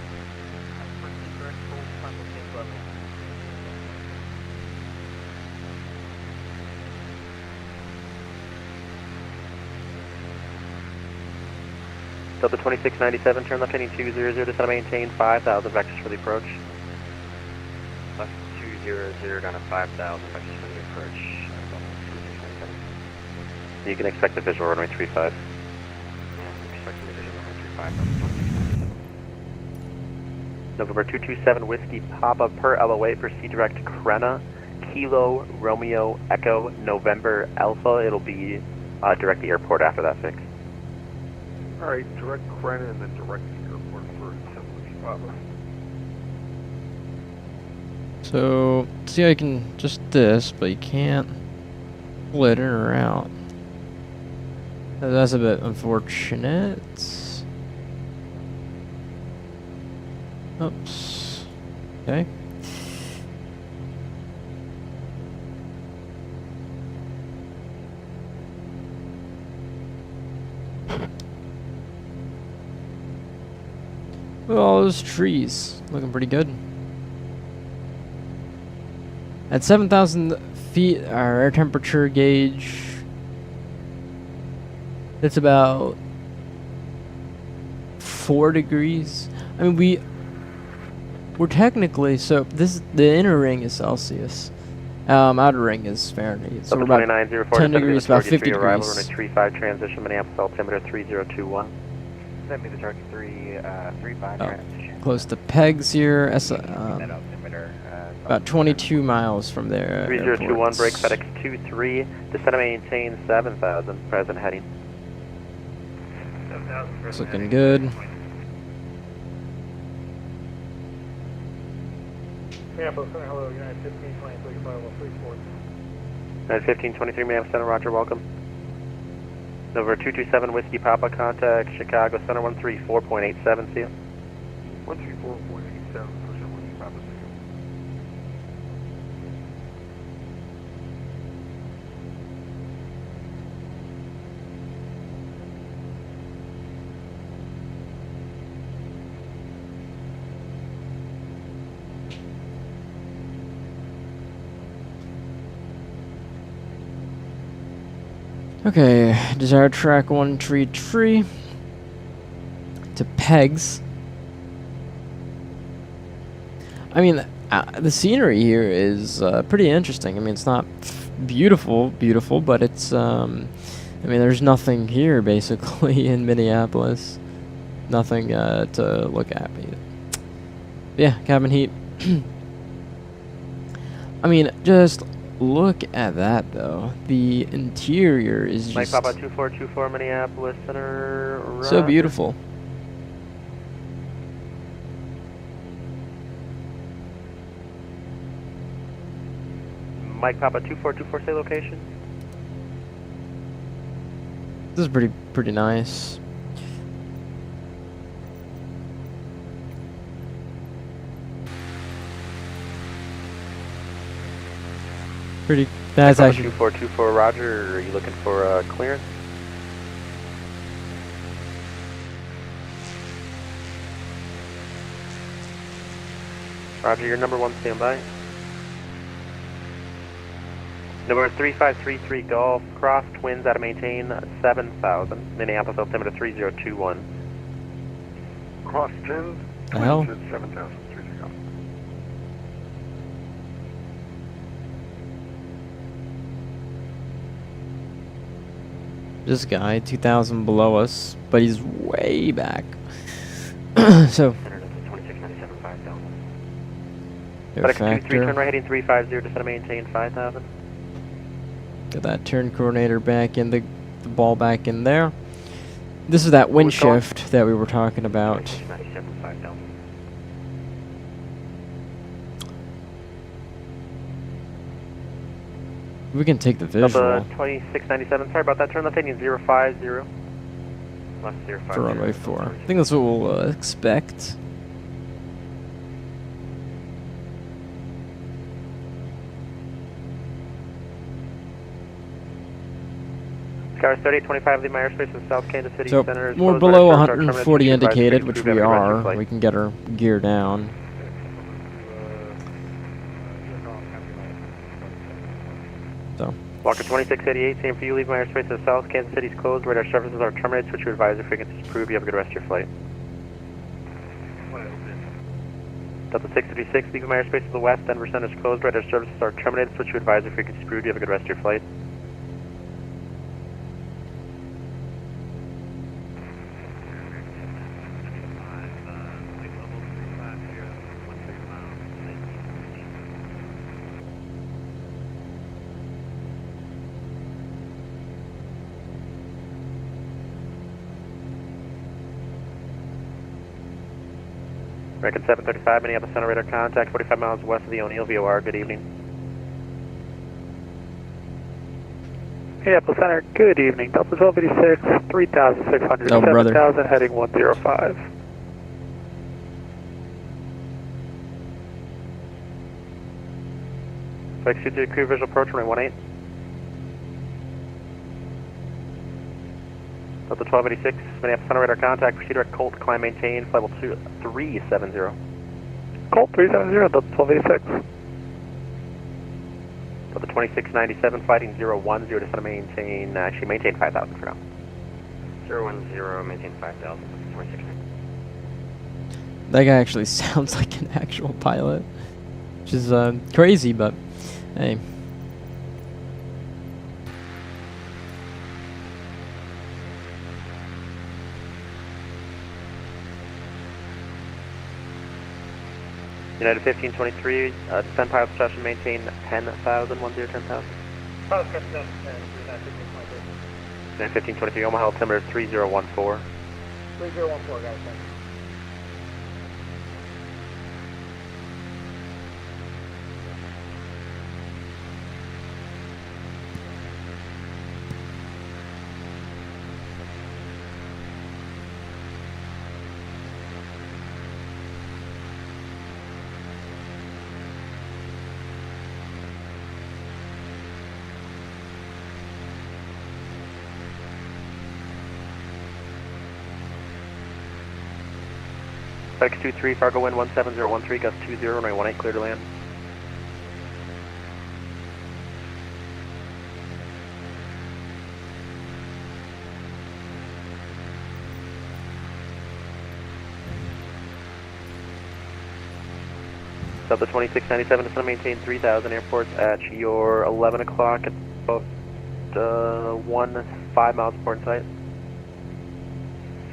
Delta 2697, turn left heading 200, descend and maintain 5,000 vectors for the approach. Left 200 down to 5,000 vectors for the approach. You can expect the visual runway 35. Expecting the visual runway 35. November 227 Whiskey Papa per LOA, proceed direct Carenado, Kilo Romeo Echo November Alpha. It'll be direct the airport after that fix. Alright, direct Carenado and then direct the airport for 7 Papa. So, see how you can just this, but you can't split in or out. That's a bit unfortunate. Oops. Okay. Look at all those trees. Looking pretty good. At 7,000 feet, our air temperature gauge, it's about 4 degrees. I mean, we're technically, so this, the inner ring is Celsius. Outer ring is Fahrenheit. So we're about 10 degrees, about 50 arrival, degrees. runway 35 transition, Minneapolis altimeter 3021. Send me the target 335 Oh, transition. close to pegs here. That altimeter. About 22 miles from there. 3021, break FedEx 23, descend and maintain 7,000, present heading. 7,000. It's looking good. Minneapolis Center, hello, United 1523, level 34. United 1523, Minneapolis Center, roger, welcome. November 227, Whiskey Papa, contact Chicago Center 134.87, see you. 134.87% Whiskey Papa. Okay, desired track 133 to pegs. I mean, the scenery here is pretty interesting. I mean, it's not beautiful, but it's, I mean, there's nothing here, basically, in Minneapolis. Nothing to look at. Yeah, cabin heat. I mean, just look at that, though. The interior is Mike just Papa 2424 Minneapolis Center. so Roger. beautiful. Mike Papa 2424, say location. This is pretty nice. That's Mike Papa actually 2424 Roger, are you looking for clearance? Roger, your number 1 standby. Number 3533 Golf, cross twins out of maintain 7,000. Minneapolis altimeter 3021. Cross twins. The hell? 7,000. this guy, 2,000 below us, but he's way back. So, their FedEx 23, turn factor. right heading 350, descend and maintain 5,000. Get that turn coordinator back in, the ball back in there. This is that wind Who's going? shift that we were talking about. We can take the visual Delta 2697, sorry about that, turn left heading 050. Left 050. for runway 4. I think that's what we'll expect. Skywars 3825, leave my airspace in South Kansas City So, Center. is we're closed. below Our terminal 140 supervisor indicated, please which approve we every rest of your are. flight. We can get our gear down. So, Walker 2688, same for you, leave my airspace in South Kansas City is closed. Radar services are terminated, switch to advisor frequencies approved. You have a good rest of your flight. Delta 636, leave my airspace to the west, Denver Center is closed. Radar services are terminated, switch to advisor frequencies approved. You have a good rest of your flight. American 735, Minneapolis Center radar contact, 45 miles west of the O'Neill VOR. Good evening. Minneapolis Center, good evening. Delta 1286, 3,600, Oh, brother. 7,000, heading 105. Flex 23 crew visual approach, runway 18. Delta 1286, Minneapolis Center radar contact, proceed direct Colt, climb maintain, flight level 370. Colt 370, Delta 1286. Delta 2697, fighting 010, descend to maintain, actually maintain 5,000 for now. 010, maintain 5,000. 26. that guy actually sounds like an actual pilot, which is crazy, but hey. United 1523, descend pilot session, maintain 10,000, 10,000. Pilot catch down, United 1523, Omaha altimeter 3014. 3014, guys, thanks. X23, Fargo wind 17013, gust 20, runway 18, clear to land. Delta 2697 is going to maintain 3000 airports at your 11 o'clock at about 5 miles port in sight.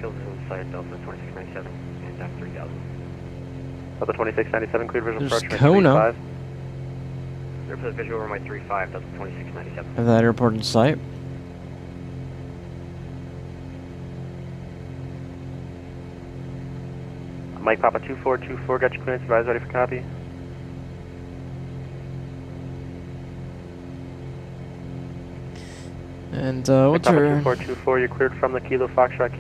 Field is in sight, Delta 2697, and that's 3000. Delta 2697, cleared visual There's approach. Kona. Clear for the visual runway 35, Delta 2697. Have that airport in sight. Mike Papa 2424, got your clearance, advise ready for copy. And Mike what's Papa your 2424, you're cleared from the Kilo Foxtrot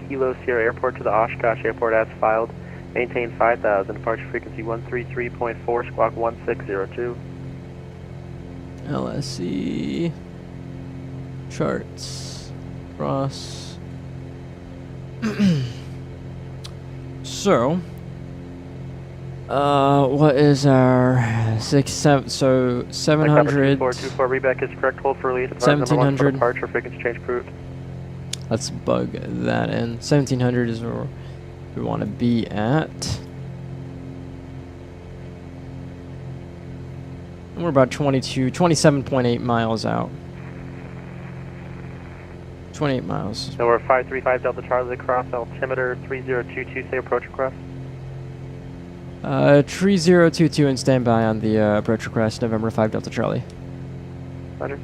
Kilo Sierra Airport to the Oshkosh Airport as filed. Maintain 5000, departure frequency 133.4, squawk 1602. LSE charts cross. So, what is our 700? 424, reback is correct, hold for release. Advise number 1 for 1700. departure, frequency change approved. Let's bug that in. 1700 is where we want to be at. And we're about 27.8 miles out. 28 miles. And we're 535 Delta Charlie across altimeter 3022, say approach request. 3022 and standby on the approach request, November 5 Delta Charlie. Roger.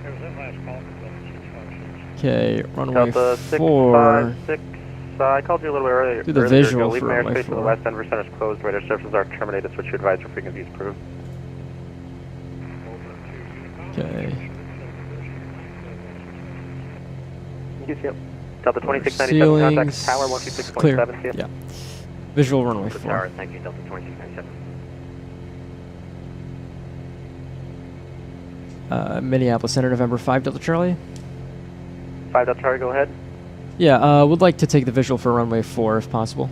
There was that last call from Delta 656. Okay, runway Delta 4. 656, I called you a little bit earlier. Do the earlier visual ago. Leave for my runway airspace to the 4. west end, center is closed, radar services are terminated, switch to advisory frequencies approved. Okay. Yep. Delta 2697, contact Ceilings tower clear. 126.7, see ya. Yeah. Visual runway Delta 4. Tower, thank you, Delta 2697. Minneapolis Center, November 5 Delta Charlie. 5 Delta Charlie, go ahead. Yeah, would like to take the visual for runway 4 if possible.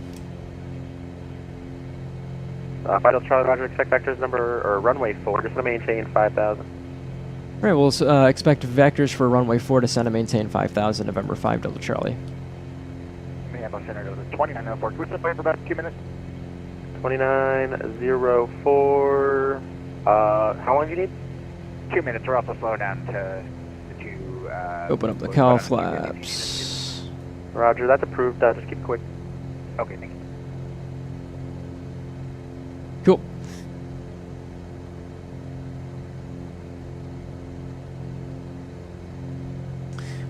5 Delta Charlie, roger, expect vectors number, or runway 4, just to maintain 5,000. Alright, we'll expect vectors for runway 4 to send and maintain 5,000, November 5 Delta Charlie. Minneapolis Center goes to 2904. Can we sit by for about 2 minutes? 2904, how long do you need? 2 minutes, or also slow down to Open up the slow cowl down to flaps. Roger, that's approved, just keep it quick. Okay, thank you. Cool.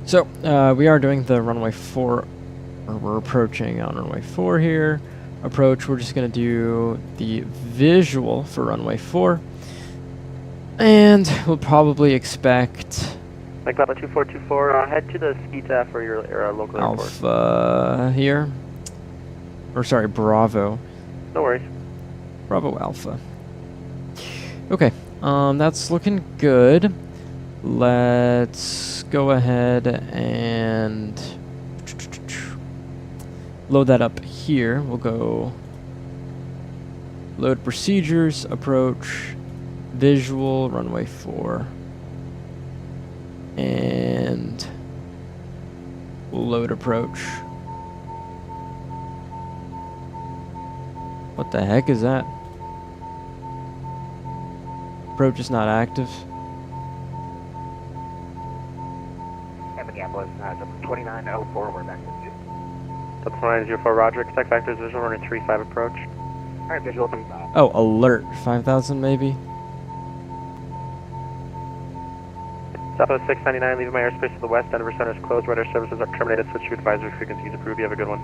So, we are doing the runway 4, or we're approaching on runway 4 here. Approach, we're just going to do the visual for runway 4. And we'll probably expect Mike Papa 2424, head to the SPTA for your local airport. Alpha here. Or sorry, Bravo. No worries. Bravo Alpha. Okay, that's looking good. Let's go ahead and load that up here. We'll go load procedures, approach, visual, runway 4. And we'll load approach. What the heck is that? Approach is not active. Minneapolis, 2904, we're back to you. Delta 2904, roger, expect vectors, visual runway 35 approach. Alright, visual 35. Oh, alert. 5,000 maybe? Southwest 699, leaving my airspace to the west, Denver Center is closed, radar services are terminated, switch to advisory frequencies approved, you have a good one.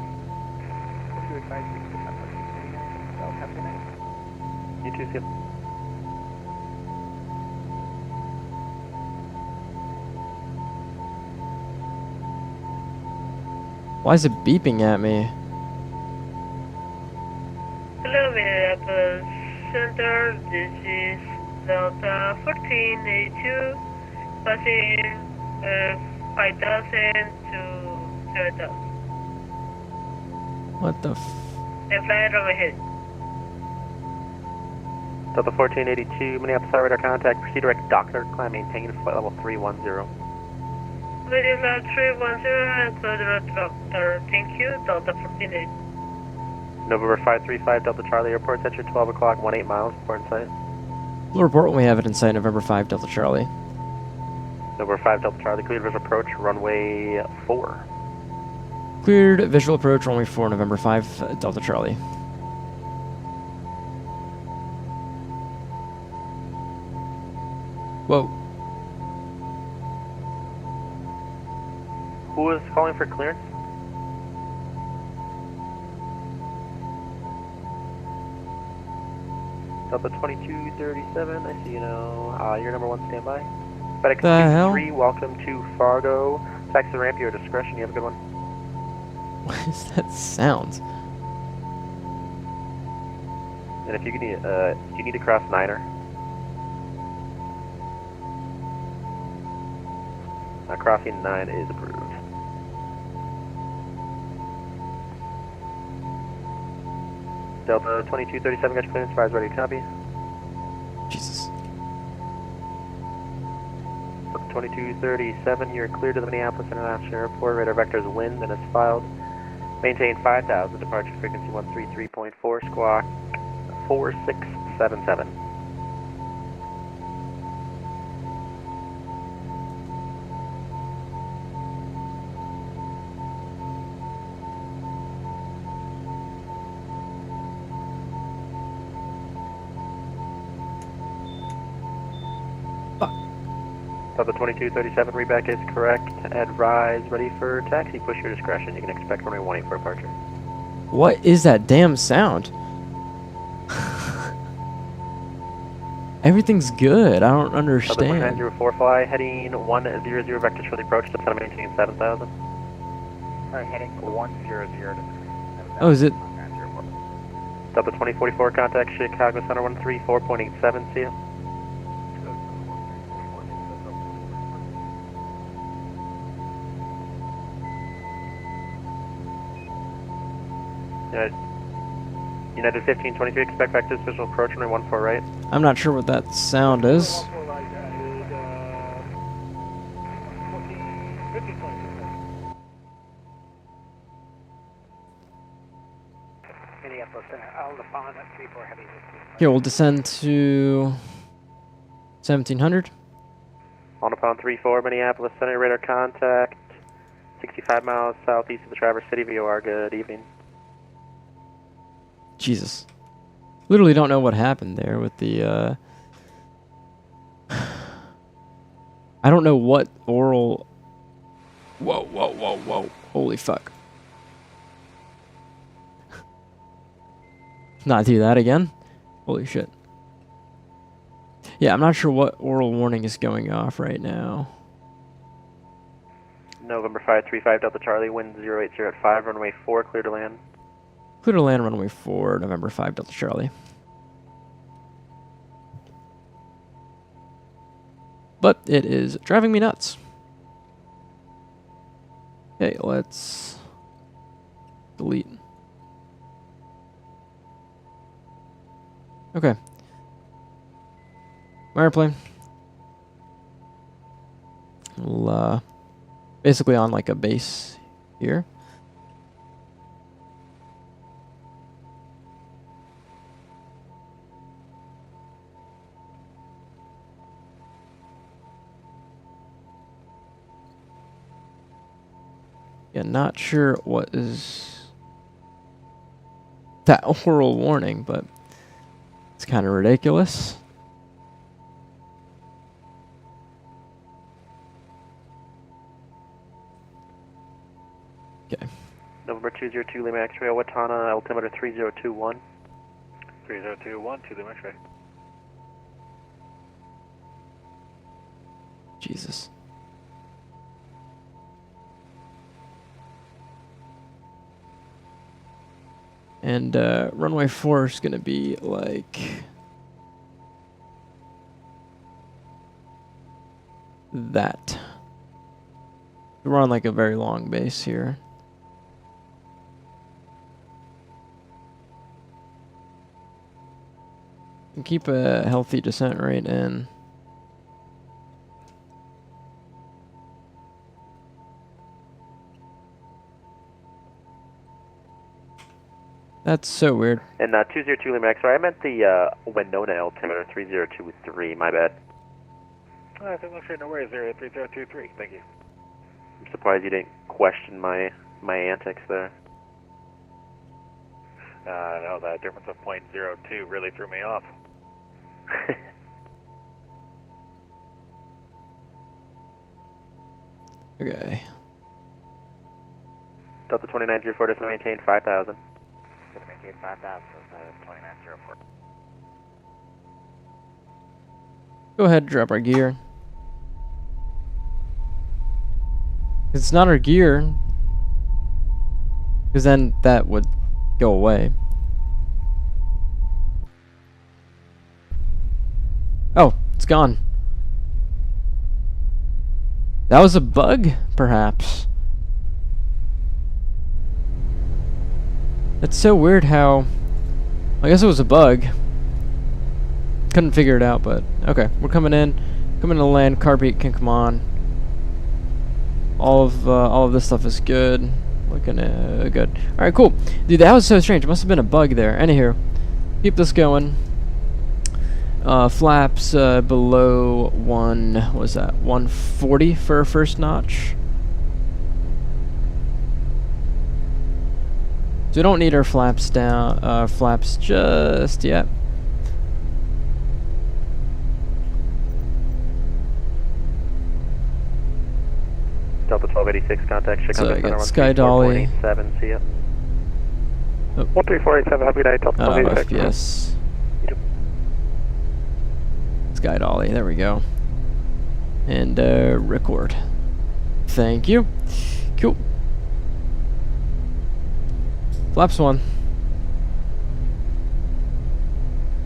You too, see ya. Why is it beeping at me? Hello, Minneapolis Center. This is Delta 1482, passing 5,000 to 7,000. What the f... And flying from ahead. Delta 1482, Minneapolis Star radar contact, proceed direct Docker, climb maintain flight level 310. Video lab 310 and close the doctor. Thank you, Delta 1482. November 535 Delta Charlie Airport, center 12 o'clock, 18 miles, port in sight. We'll report when we have it in sight, November 5 Delta Charlie. November 5 Delta Charlie, cleared visual approach, runway 4. Cleared visual approach, runway 4, November 5 Delta Charlie. Whoa. Who is calling for clearance? Delta 2237, I see you now. You're number 1, standby. FedEx The hell? 3, welcome to Fargo. Taxi the ramp, your discretion. You have a good one. What is that sound? And if you can, do you need to cross Niner? Crossing 9 is approved. Delta 2237, got your clearance, fires ready to copy. Jesus. 2237, you're clear to the Minneapolis International Airport. Radar vector is wind and is filed. Maintain 5,000, departure frequency 133.4, squawk 4677. Delta 2237, reback is correct. Advise, ready for taxi. Push your discretion. You can expect runway 18 for departure. What is that damn sound? Everything's good. I don't Delta understand. 1904, fly, heading 100, vector for the approach, descend and maintain 7,000. Heading 100. Oh, is it? Delta 2044, contact Chicago Center 134.87, see you. United 1523, expect vectors, visual approach, runway 14 right. I'm not sure what that sound is. 14 right, is 1522. Minneapolis Center, Alpha 34 heavy. Here, we'll descend to 1700. On upon 34, Minneapolis Center, radar contact, 65 miles southeast of the Traverse City VOR, good evening. Jesus. Literally don't know what happened there with the, I don't know what oral... Whoa, whoa, whoa, whoa. Holy fuck. Not do that again? Holy shit. Yeah, I'm not sure what oral warning is going off right now. November 535, Delta Charlie, wind 080 at 5, runway 4, clear to land. Clear to land, runway 4, November 5, Delta Charlie. But it is driving me nuts. Okay, let's delete. Okay. My airplane. We'll, basically on like a base here. Yeah, not sure what is that oral warning, but it's kind of ridiculous. Okay. November 202, Lima X-ray, Watana, altimeter 3021. 3021 to Lima X-ray. Jesus. And runway 4 is going to be like that. We're on like a very long base here. And keep a healthy descent rate in. That's so weird. And 202 Lima X, sorry, I meant the Winona altimeter 3023, my bad. I think looks right, no worries there, 3023, thank you. I'm surprised you didn't question my antics there. No, that difference of .02 really threw me off. Okay. Delta 2904 just maintain 5,000. Gonna maintain 5,000, so 2904. Go ahead, drop our gear. It's not our gear, because then that would go away. Oh, it's gone. That was a bug, perhaps. That's so weird how... I guess it was a bug. Couldn't figure it out, but... Okay, we're coming in. Coming to land. Carbeat can come on. All of this stuff is good. Looking good. Alright, cool. Dude, that was so strange. It must have been a bug there. Anywho, keep this going. Flaps below 140 for a first notch. So we don't need our flaps down, flaps just yet. Delta 1286 contact should come So to I got center Sky Dolly. 134.87, see ya. Oh. 13487, happy night, Delta 1286. Yes. Sky Dolly, there we go. And record. Thank you. Cool. Flaps 1.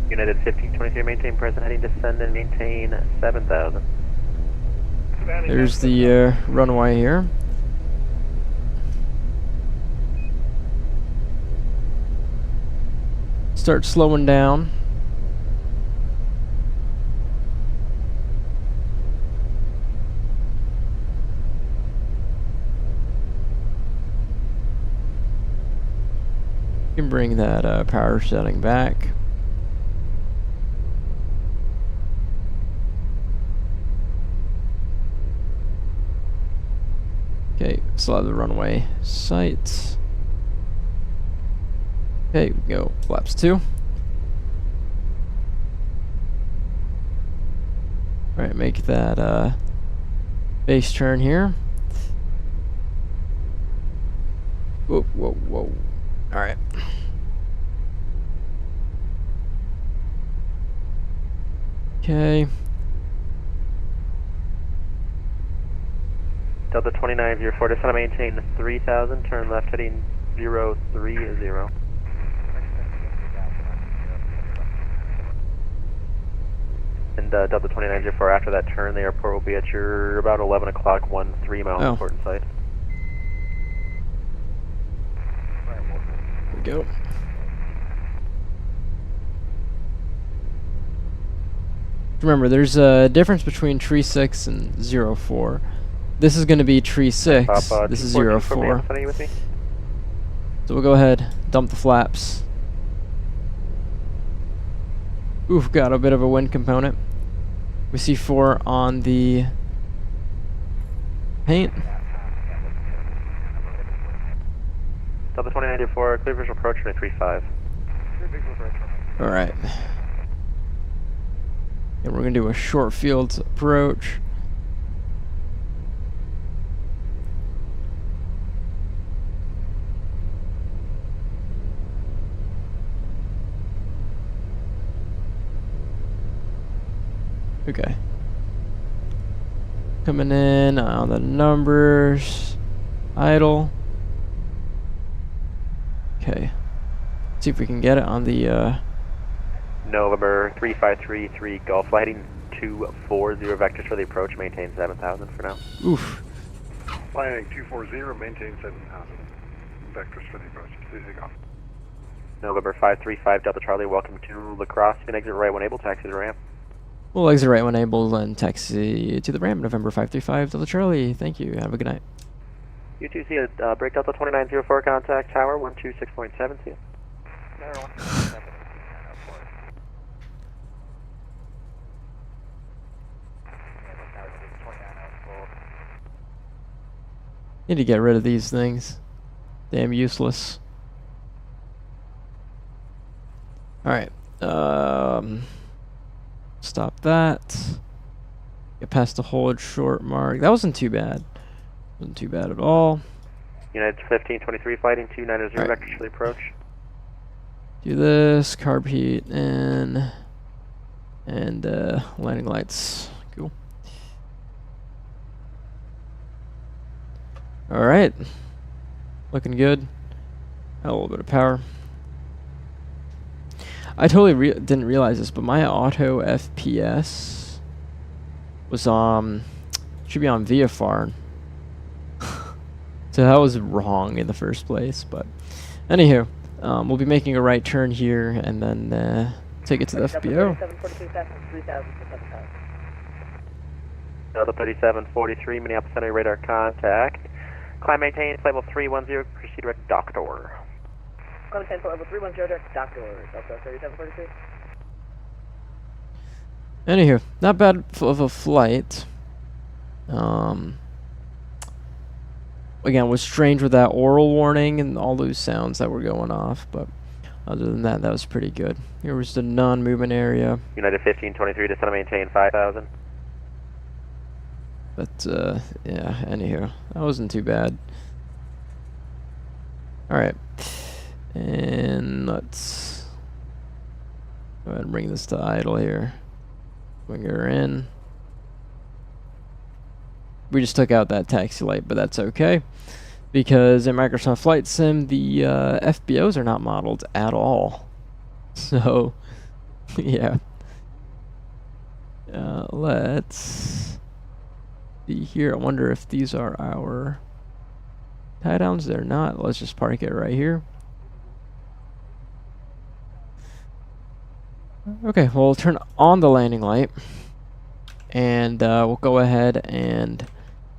United 1523, maintain present heading, descend and maintain 7,000. There's the runway here. Start slowing down. You can bring that power setting back. Okay, still have the runway sights. Okay, we go flaps 2. Alright, make that base turn here. Whoa, whoa, whoa. Alright. Okay. Delta 2904, descend and maintain 3,000, turn left heading 030. And Delta 2904, after that turn, the airport will be at your about 11 o'clock, 13 mile important site. There we go. Remember, there's a difference between tree 6 and 04. This is going to be tree 6. This is 04. So we'll go ahead, dump the flaps. Oof, got a bit of a wind component. We see 4 on the paint. Delta 2904, clear visual approach, 35. Alright. And we're going to do a short field approach. Okay. Coming in on the numbers. Idle. Okay. See if we can get it on the November 3533 Golf, lighting 240 vectors for the approach, maintain 7,000 for now. Oof. Flying 240, maintain 7,000 vectors for the approach. Please take off. November 535 Delta Charlie, welcome to La Crosse. You can exit right when able, taxi to the ramp. We'll exit right when able and taxi to the ramp. November 535 Delta Charlie. Thank you. Have a good night. You two see a break Delta 2904 contact tower 126.7, see you. Need to get rid of these things. Damn useless. Alright. Stop that. Get past the hold short mark. That wasn't too bad. Wasn't too bad at all. United 1523 fighting 290 Right. vector to approach. Do this, carb heat in, and landing lights. Cool. Alright. Looking good. Got a little bit of power. I totally didn't realize this, but my auto FPS was should be on VFR. So that was wrong in the first place, but anywho, we'll be making a right turn here and then take it to the FBO. Delta 3743, Minneapolis Center radar contact. Climb maintains level 310, proceed direct dock door. Climb maintains level 310, direct dock door. Delta 3743. Anywho, not bad of a flight. Again, was strange with that oral warning and all those sounds that were going off, but other than that, that was pretty good. Here was the non-movement area. United 1523, descend and maintain 5,000. But, yeah, anywho, that wasn't too bad. Alright. And let's go ahead and bring this to idle here. Bring her in. We just took out that taxi light, but that's okay. Because in Microsoft Flight Sim, the FBOs are not modeled at all. So, yeah. Let's see here. I wonder if these are our tie downs. They're not. Let's just park it right here. Okay, we'll turn on the landing light. And we'll go ahead and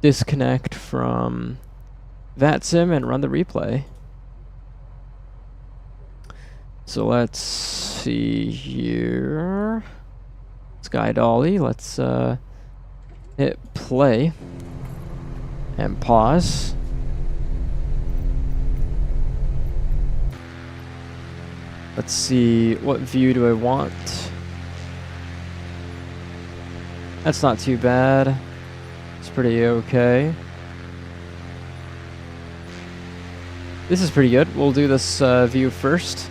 disconnect from VATSIM and run the replay. So let's see here. Sky Dolly, let's hit play and pause. Let's see, what view do I want? That's not too bad. It's pretty okay. This is pretty good. We'll do this view first.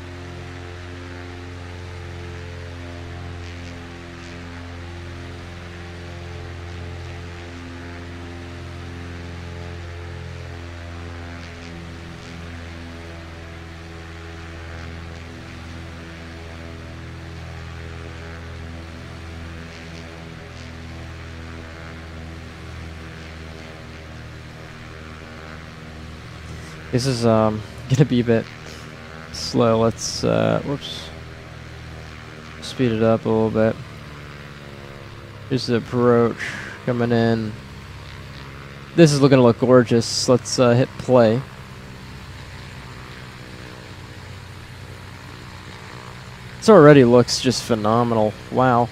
This is gonna be a bit slow. Let's whoops, speed it up a little bit. Here's the approach coming in. This is looking to look gorgeous. Let's hit play. This already looks just phenomenal. Wow.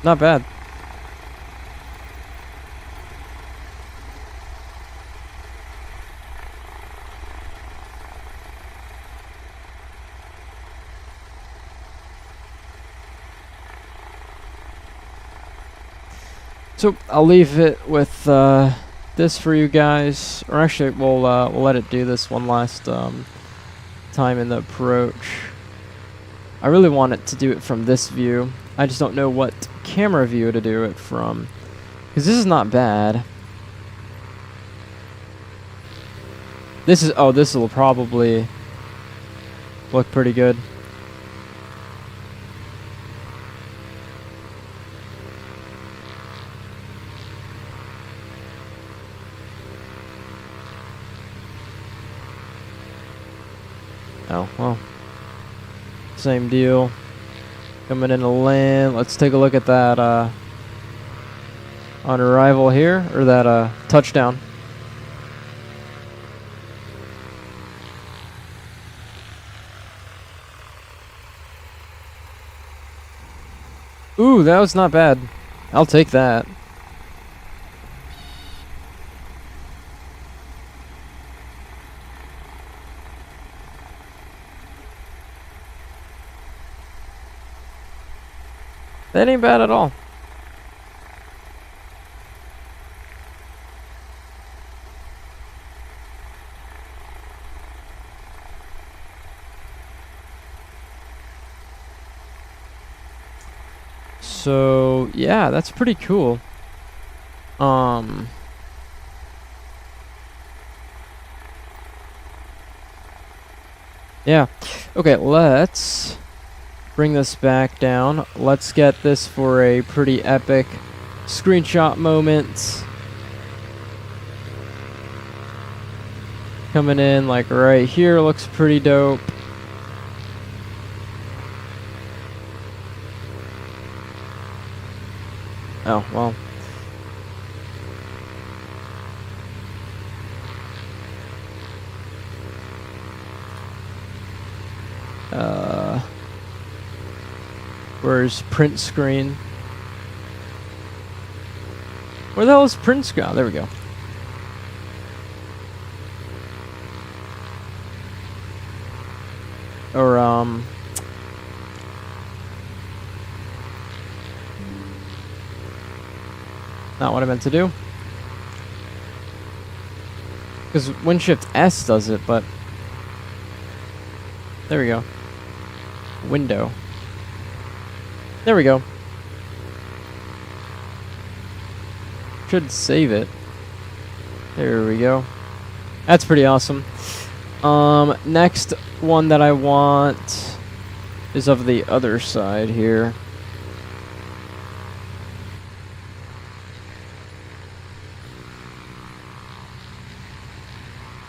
Not bad. So I'll leave it with this for you guys, or actually we'll let it do this one last time in the approach. I really want it to do it from this view. I just don't know what camera view to do it from. Because this is not bad. This is, oh, this will probably look pretty good. Oh, well. Same deal. Coming in to land. Let's take a look at that on arrival here, or that touchdown. Ooh, that was not bad. I'll take that. That ain't bad at all. So, yeah, that's pretty cool. Yeah. Okay, let's bring this back down. Let's get this for a pretty epic screenshot moment. Coming in like right here looks pretty dope. Oh, well. Where's print screen? Where the hell is print screen? Oh, there we go. Or, not what I meant to do. Because Shift S does it, but there we go. Window. There we go. Should save it. There we go. That's pretty awesome. Next one that I want is of the other side here.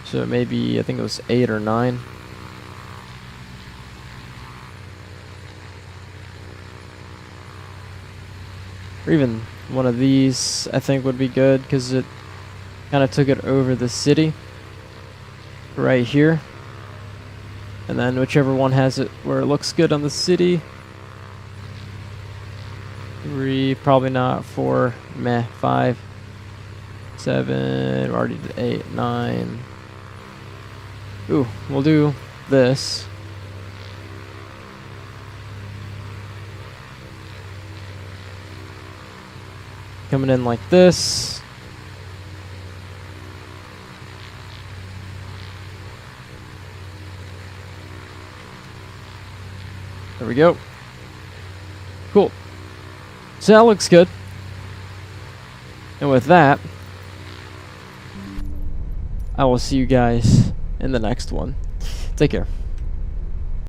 So maybe, I think it was 8 or 9. Or even one of these, I think, would be good, because it kind of took it over the city. Right here. And then whichever one has it where it looks good on the city. 3, probably not. 4, meh. 5, 7, we already did 8, 9. Ooh, we'll do this. Coming in like this. There we go. Cool. So that looks good. And with that, I will see you guys in the next one. Take care.